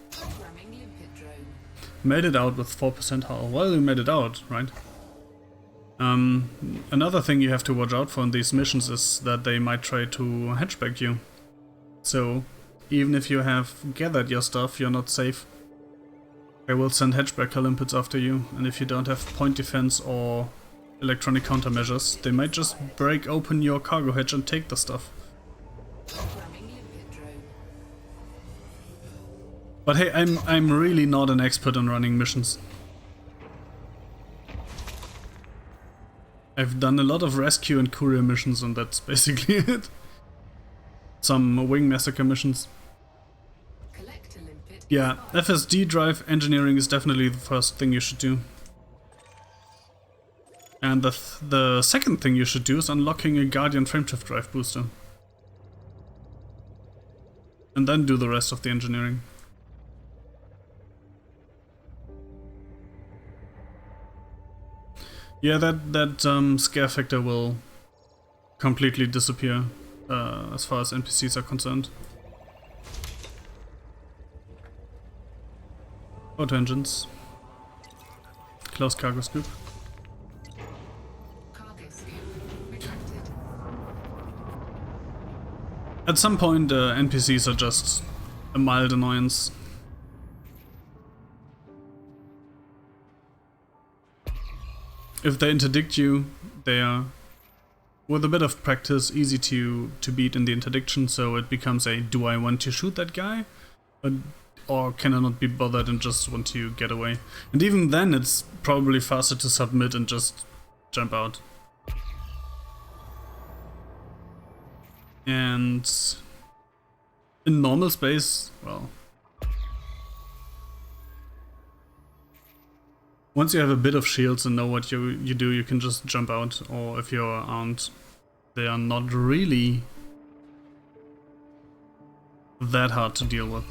Made it out with 4% hull. Well, you made it out, right? Another thing you have to watch out for in these missions is that they might try to hatchback you. So, even if you have gathered your stuff, you're not safe. They will send hatchback limpets after you, and if you don't have point defense or electronic countermeasures, they might just break open your cargo hatch and take the stuff. But hey, I'm really not an expert on running missions. I've done a lot of rescue and courier missions and that's basically it. Some wing massacre missions. Yeah, FSD drive engineering is definitely the first thing you should do. And the second thing you should do is unlocking a Guardian frameshift drive booster. And then do the rest of the engineering. Yeah, that scare factor will completely disappear as far as NPCs are concerned. Auto engines. Close cargo scoop. At some point, NPCs are just a mild annoyance. If they interdict you, they are, with a bit of practice, easy to beat in the interdiction, so it becomes a do I want to shoot that guy? Or can I not be bothered and just want to get away? And even then it's probably faster to submit and just jump out. And in normal space, well... Once you have a bit of shields and know what you do, you can just jump out, or if you're armed, they are not really that hard to deal with.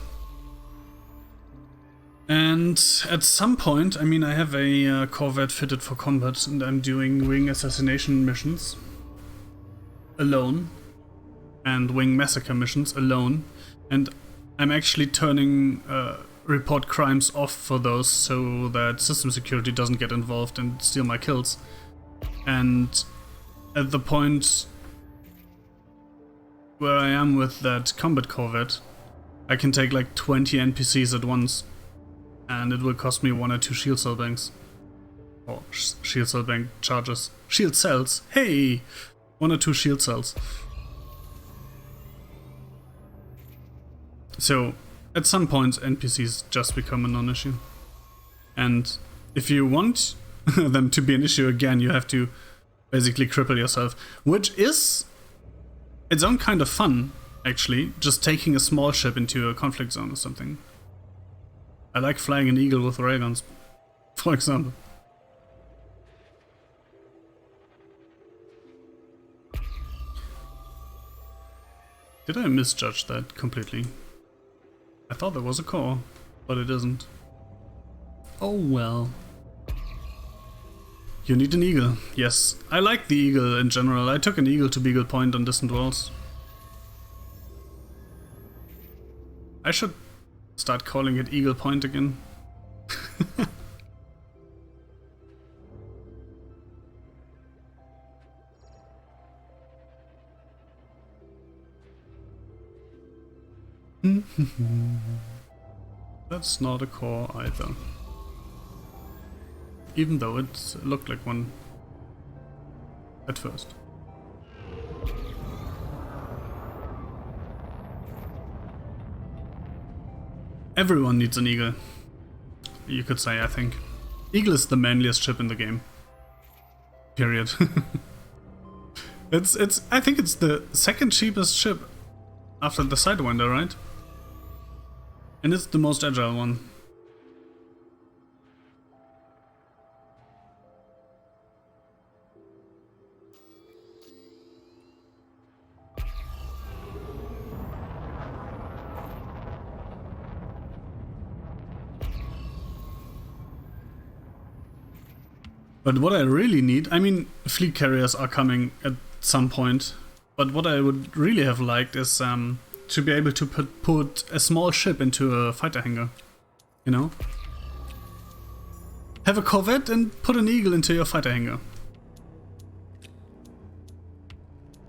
And at some point, I mean, I have a Corvette fitted for combat and I'm doing wing assassination missions alone and wing massacre missions alone, and I'm actually turning report crimes off for those so that system security doesn't get involved and steal my kills. And at the point where I am with that combat Corvette, I can take like 20 NPCs at once, and it will cost me 1 or 2 shield cell banks. Or shield cell bank charges. Shield cells! Hey! 1 or 2 shield cells. So, at some point, NPCs just become a non-issue. And if you want them to be an issue again, you have to basically cripple yourself. Which is its own kind of fun, actually. Just taking a small ship into a conflict zone or something. I like flying an eagle with rayguns, for example. Did I misjudge that completely? I thought there was a core, but it isn't. Oh well. You need an eagle. Yes, I like the eagle in general. I took an eagle to Beagle Point on Distant Worlds. I should start calling it Eagle Point again. That's not a core either. Even though it looked like one at first. Everyone needs an eagle, you could say, I think. Eagle is the manliest ship in the game. Period. I think it's the second cheapest ship after the Sidewinder, right? And it's the most agile one. But what I really need, I mean, fleet carriers are coming at some point, but what I would really have liked is to be able to put a small ship into a fighter hangar, you know? Have a corvette and put an eagle into your fighter hangar.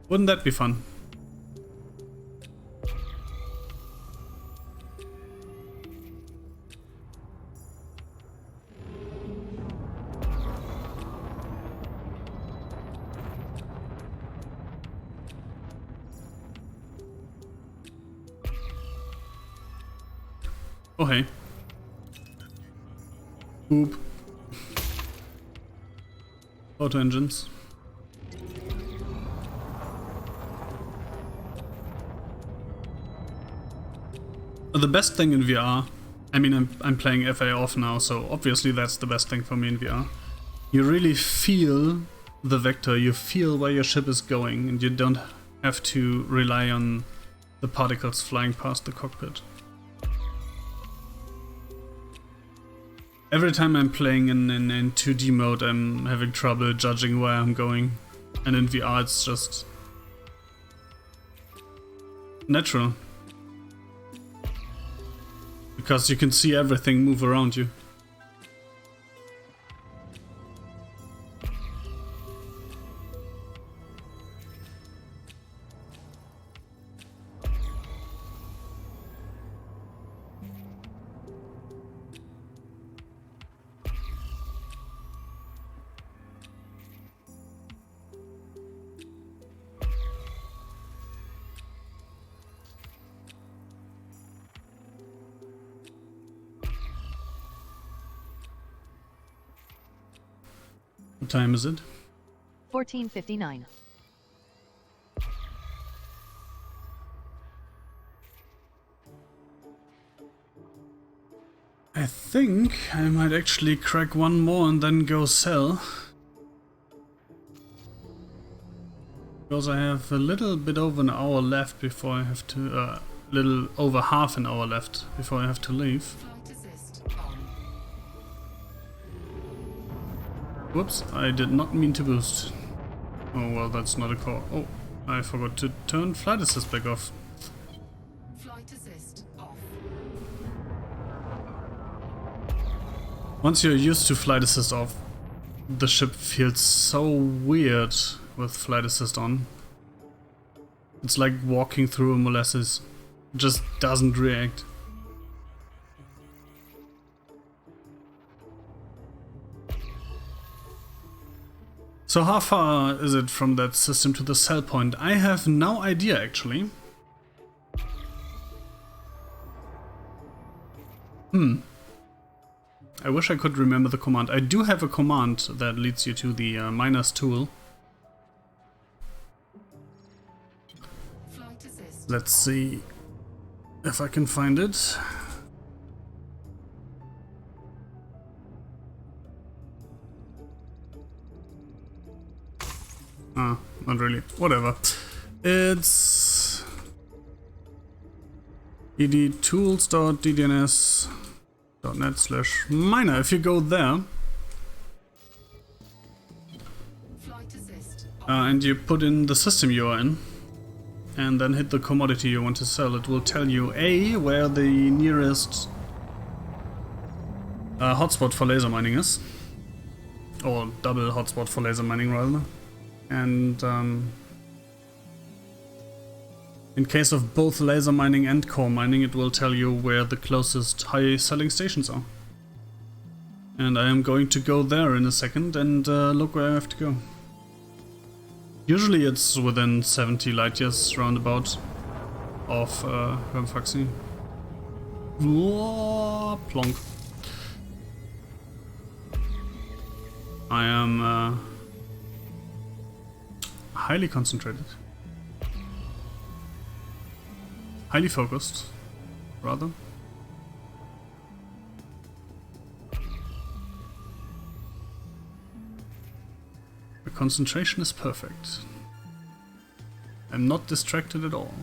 Wouldn't that be fun? Oh hey. Boop. Auto engines. The best thing in VR, I mean I'm playing FA off now, so obviously that's the best thing for me in VR. You really feel the vector, you feel where your ship is going, and you don't have to rely on the particles flying past the cockpit. Every time I'm playing in 2D mode, I'm having trouble judging where I'm going. And in VR it's just natural. Because you can see everything move around you. What time is it? 14:59. I think I might actually crack one more and then go sell. Because I have a little bit over an hour left before I have to, little over half an hour left before I have to leave. Flight assist on. Whoops, I did not mean to boost. Oh well, that's not a core. Oh, I forgot to turn flight assist back off. Flight assist off. Once you're used to flight assist off, the ship feels so weird with flight assist on. It's like walking through a molasses. It just doesn't react. So how far is it from that system to the sell point? I have no idea actually. I wish I could remember the command. I do have a command that leads you to the miners tool. Flight assist. Let's see if I can find it. Not really. Whatever. It's edtools.ddns.net/miner. If you go there Flight assist. and you put in the system you are in, and then hit the commodity you want to sell, it will tell you A, where the nearest hotspot for laser mining is. Or double hotspot for laser mining, rather. And in case of both laser mining and core mining, it will tell you where the closest high selling stations are. And I am going to go there in a second and look where I have to go. Usually it's within 70 light years roundabout of Hermfaxi. Whoa, plonk. I am highly concentrated. Highly focused, rather. The concentration is perfect. I'm not distracted at all.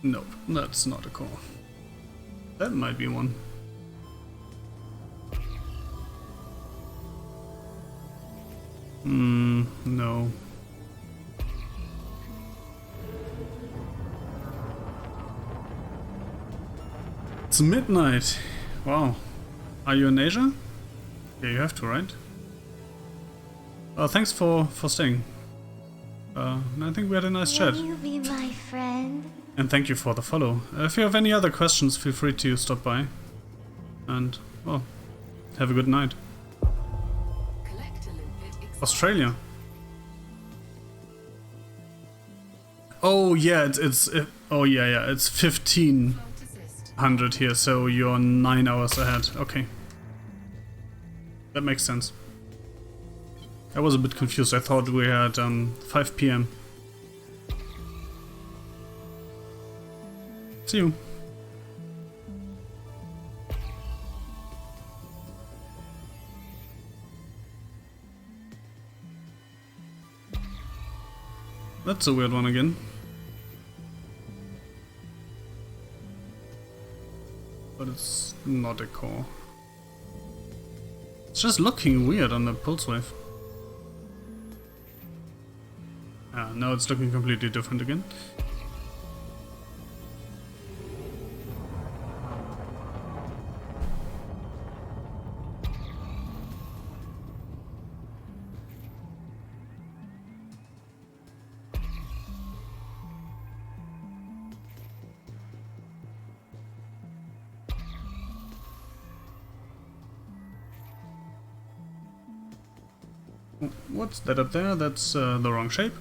Nope, that's not a core. That might be one. No. It's midnight. Wow. Are you in Asia? Yeah, you have to, right? Thanks for staying. I think we had a nice chat. Will you be my friend? And thank you for the follow. If you have any other questions, feel free to stop by. And, well, have a good night. Collect a limpet expired. Australia. Oh yeah, it's oh yeah, it's 1500 here, so you're 9 hours ahead. Okay. That makes sense. I was a bit confused. I thought we had 5 PM. See you. That's a weird one again. But it's not a core. It's just looking weird on the pulse wave. Now it's looking completely different again. What's that up there? That's the wrong shape.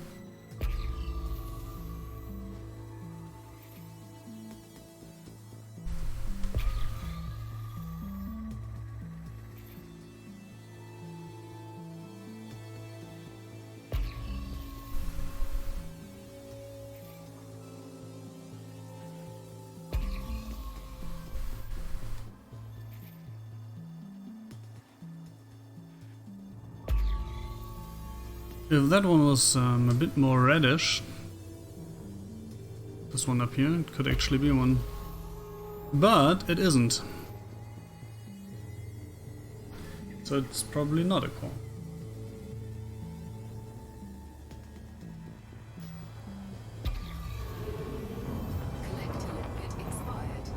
If that one was a bit more reddish, this one up here, it could actually be one. But it isn't. So it's probably not a core. Collect a limpet expired.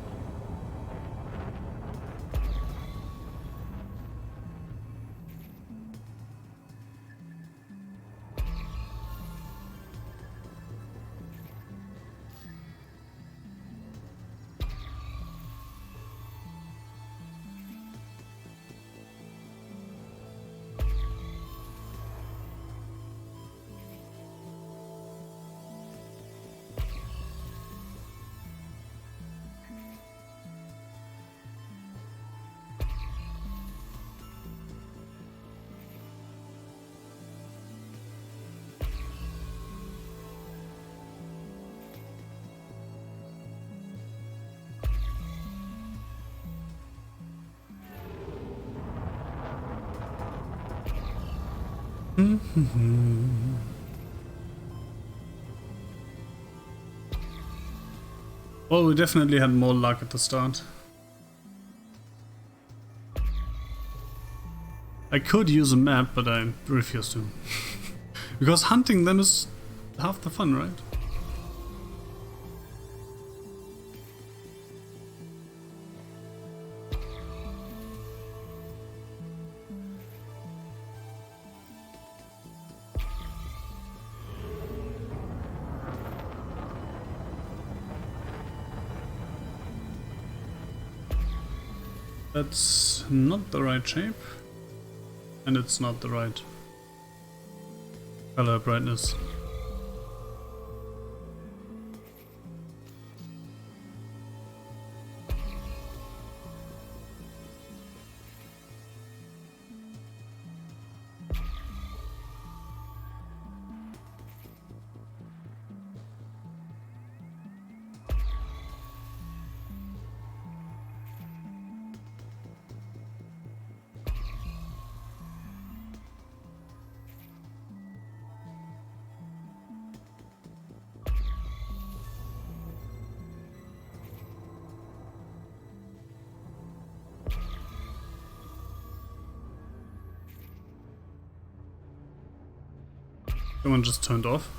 Well, we definitely had more luck at the start. I could use a map, but I refuse to. Because hunting them is half the fun, right? That's not the right shape. And it's not the right color brightness. Someone just turned off.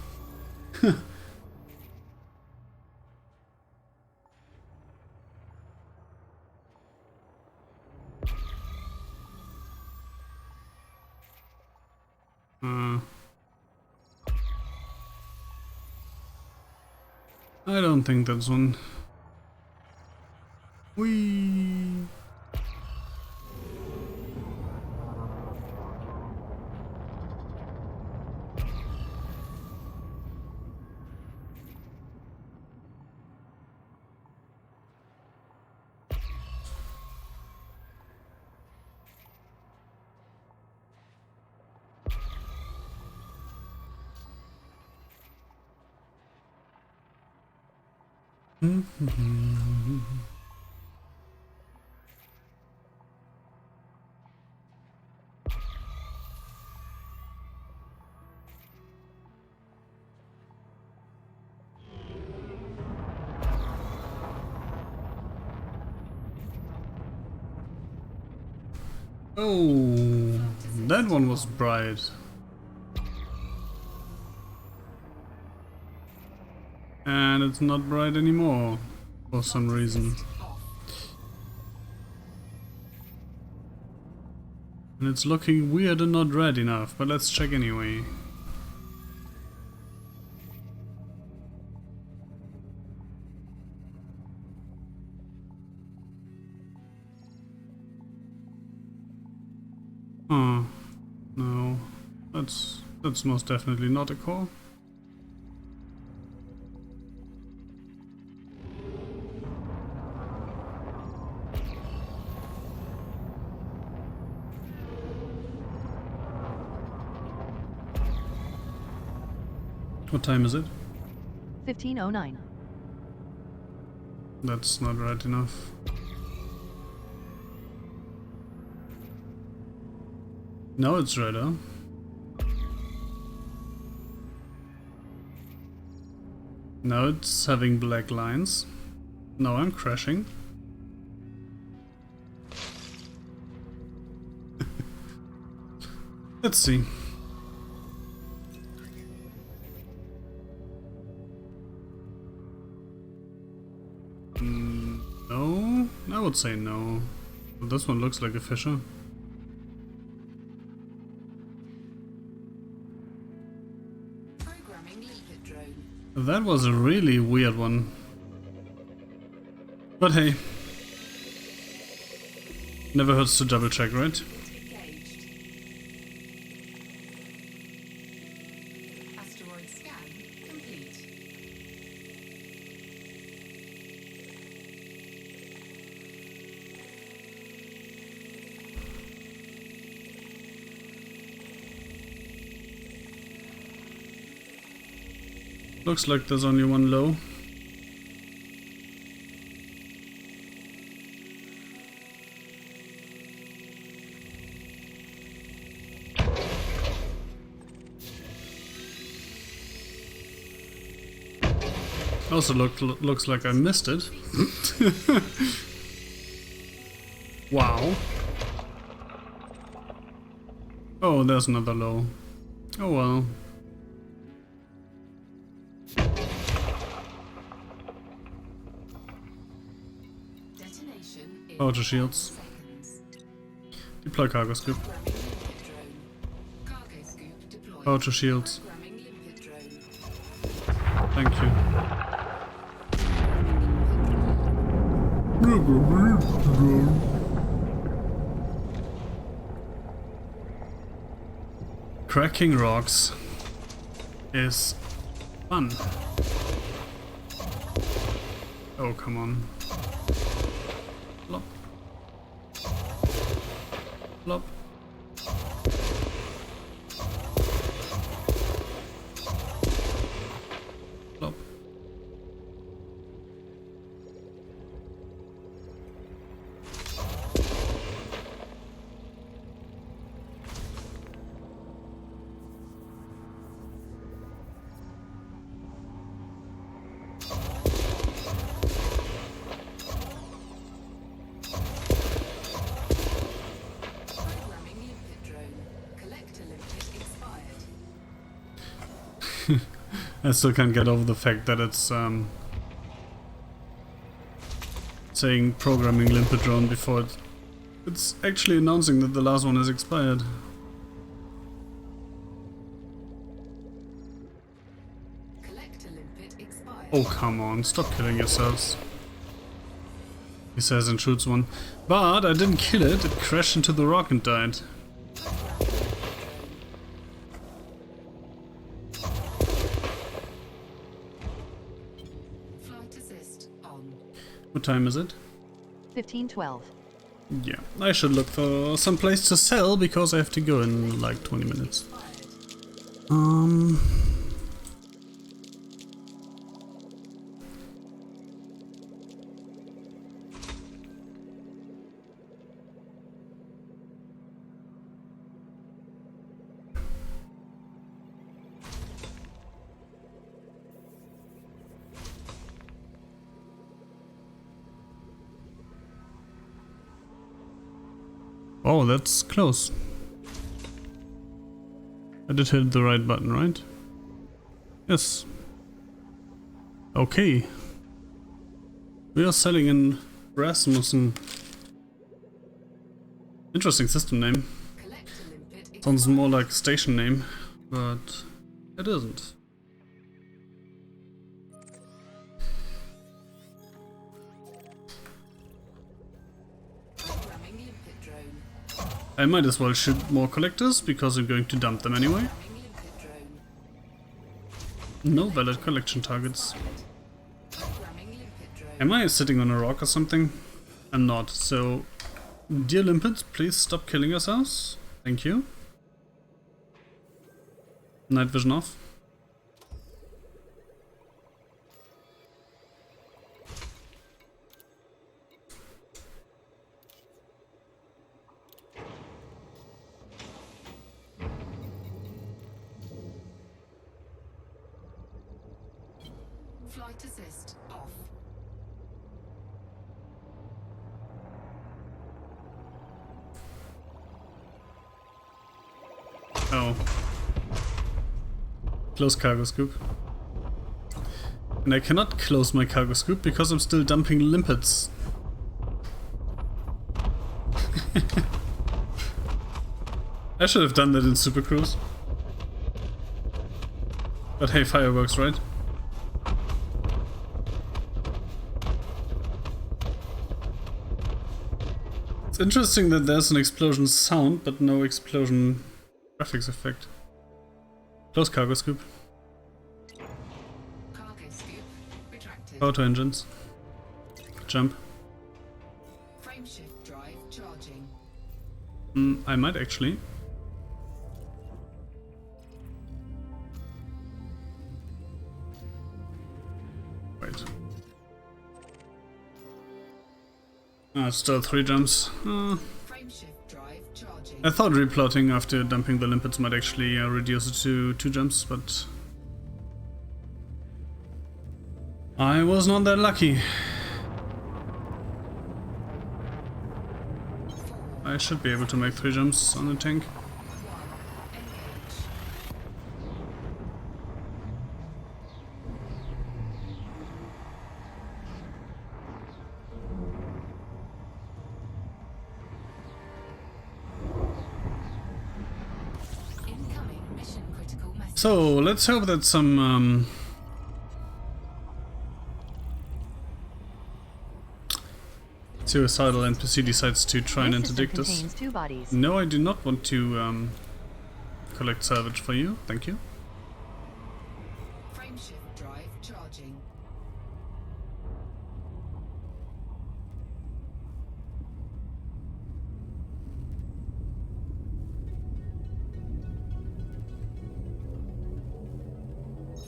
I don't think that's one. Whee! Oh, that one was bright. And it's not bright anymore, for some reason. And it's looking weird and not red enough, but let's check anyway. Oh, no, that's most definitely not a core. What time is it? 1509. That's not right enough. Now it's redder. Now it's having black lines. Now I'm crashing. Let's see. No, I would say no. This one looks like a fissure. Programming leaker drone. That was a really weird one. But hey, never hurts to double check, right? Engaged. Asteroid scan complete. Looks like there's only one low. Also looks like I missed it. Wow. Oh, there's another low. Oh well. Detonation in Power to shields. seconds. Deploy cargo scoop. Programming limpet drone. Cargo scoop deployed. Power to shields. Programming limpet drone. Thank you. Cracking rocks is fun. Oh, come on. Flop. Flop. Flop. Programming limpet drone. Collector limpet expired. I still can't get over the fact that it's saying programming limpet drone before it's actually announcing that the last one has expired. Collector limpet expired. Oh, come on, stop killing yourselves. He says and shoots one. But I didn't kill it, it crashed into the rock and died. Flight assist on. What time is it? 1512. Yeah, I should look for some place to sell because I have to go in like 20 minutes. Oh, that's close. I did hit the right button, right? Yes. Okay. We are selling in Rasmussen. Interesting system name. Collector limpet Sounds more like station name, but it isn't. Programming limpet drone. I might as well shoot more collectors because I'm going to dump them anyway. Programming limpet drone. No valid collection targets. Programming limpet drone. Am I sitting on a rock or something? I'm not, so dear limpets, please stop killing yourselves. Thank you. Night vision off. Flight assist off. Oh. Close cargo scoop. And I cannot close my cargo scoop because I'm still dumping limpets. I should have done that in Super Cruise. But hey, fireworks, right? It's interesting that there's an explosion sound, but no explosion graphics effect. Close cargo scoop. Cargo scoop retracted. Auto engines. Jump. Frame shift drive charging. I might actually. Wait. Still 3 jumps. Frame shift drive charging. I thought replotting after dumping the limpets might actually reduce it to 2 jumps, but I was not that lucky. I should be able to make 3 jumps on the tank. Incoming mission critical message. So let's hope that some suicidal NPC decides to try and This system interdict us. contains 2 bodies. No, I do not want to collect salvage for you. Thank you. Frameshift drive charging.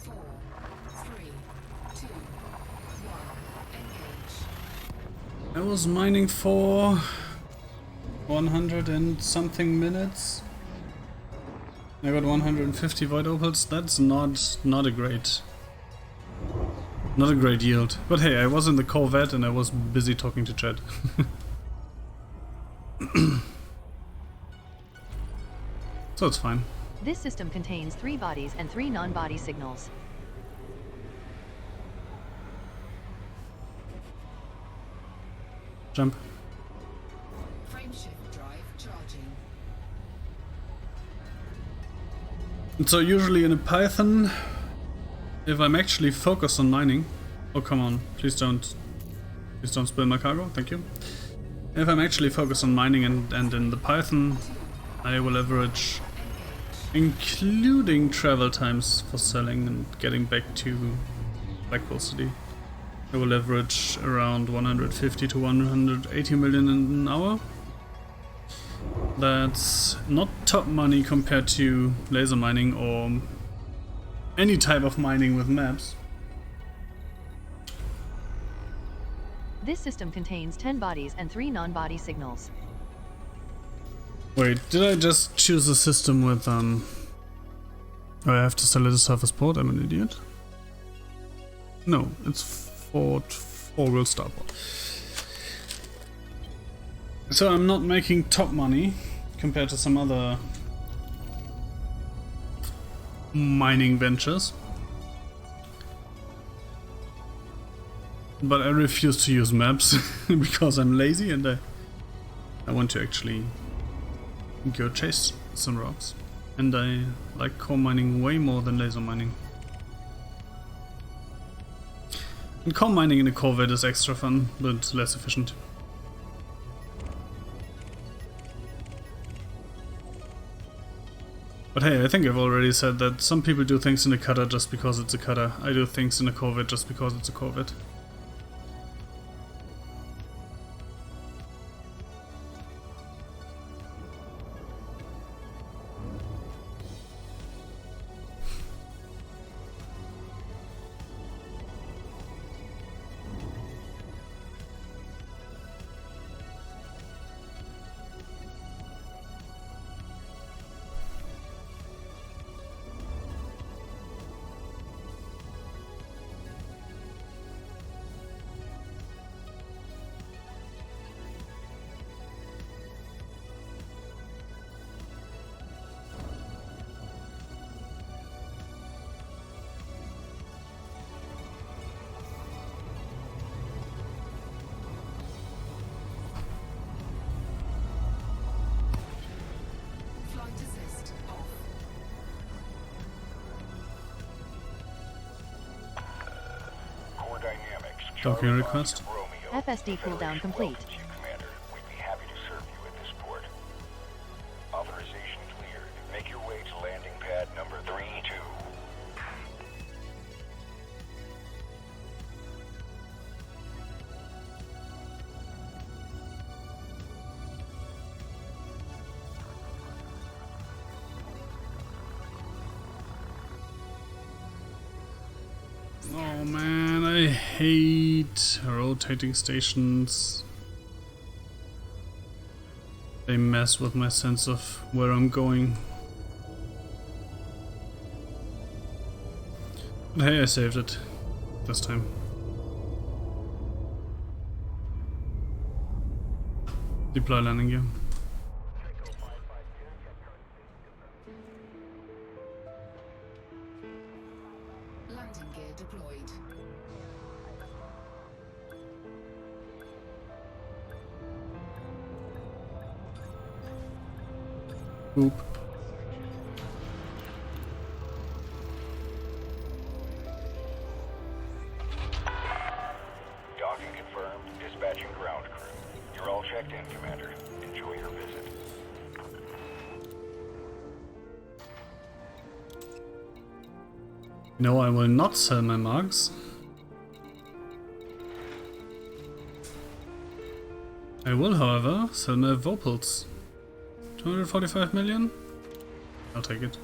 Four, three, two, one. Engage. I was mining for 100 and something minutes. I got 150 void opals. That's not a great yield. But hey, I was in the Corvette and I was busy talking to Chad. So it's fine. This system contains 3 bodies and 3 non-body signals. Jump. Frameshift drive charging. And so usually in a Python, if I'm actually focused on mining, oh come on, please don't spill my cargo, thank you. If I'm actually focused on mining and in the Python, I will average, including travel times for selling and getting back to Blackwell City, I will average around 150 to 180 million in an hour. That's not top money compared to laser mining or any type of mining with maps. This system contains 10 bodies and 3 non-body signals. Wait, did I just choose a system with oh, I have to sell it as surface port? I'm an idiot. No, it's Fort 4-wheel starport. So I'm not making top money compared to some other mining ventures. But I refuse to use maps because I'm lazy and I want to actually go chase some rocks. And I like core mining way more than laser mining. And core mining in a Corvette is extra fun, but less efficient. But hey, I think I've already said that some people do things in a cutter just because it's a cutter. I do things in a Corvette just because it's a Corvette. Flight assist off. Core Dynamics. Docking request. Romeo. FSD cooldown complete. Welcome to you, Commander. We'd be happy to serve you at this port. Authorization cleared. Make your way to landing pad number 32. Oh man, I hate rotating stations. They mess with my sense of where I'm going. But hey, I saved it this time. Deploy landing gear. Landing gear deployed. Oop. Docking confirmed. Dispatching ground crew. You're all checked in, Commander. Enjoy your visit. No, I will not sell my marks. I will, however, sell my Vopals. 245 million? I'll take it.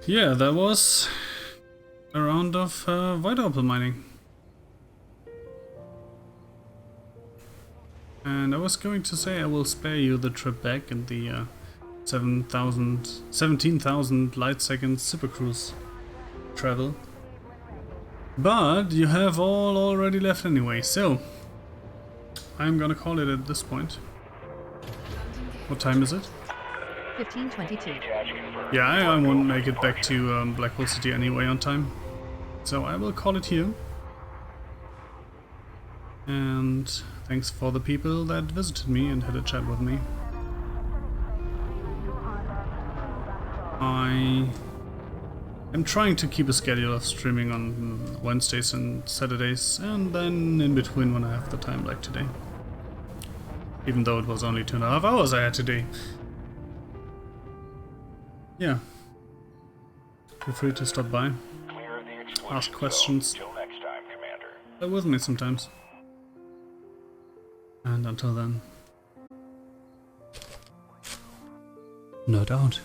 Yeah, that was a round of Void Opal mining. And I was going to say I will spare you the trip back and the 17,000 light seconds supercruise travel. But you have all already left anyway, so I'm gonna call it at this point. What time is it? 1522. Detach confirmed. Yeah, I won't make it back to Blackwell City anyway on time. So I will call it here. And thanks for the people that visited me and had a chat with me. I am trying to keep a schedule of streaming on Wednesdays and Saturdays, and then in between when I have the time, like today. Even though it was only 2.5 hours I had today. Yeah. Feel free to stop by. Clear the exclusion Ask questions. zone. Till next time, Commander. Bear with me sometimes. And until then, no doubt.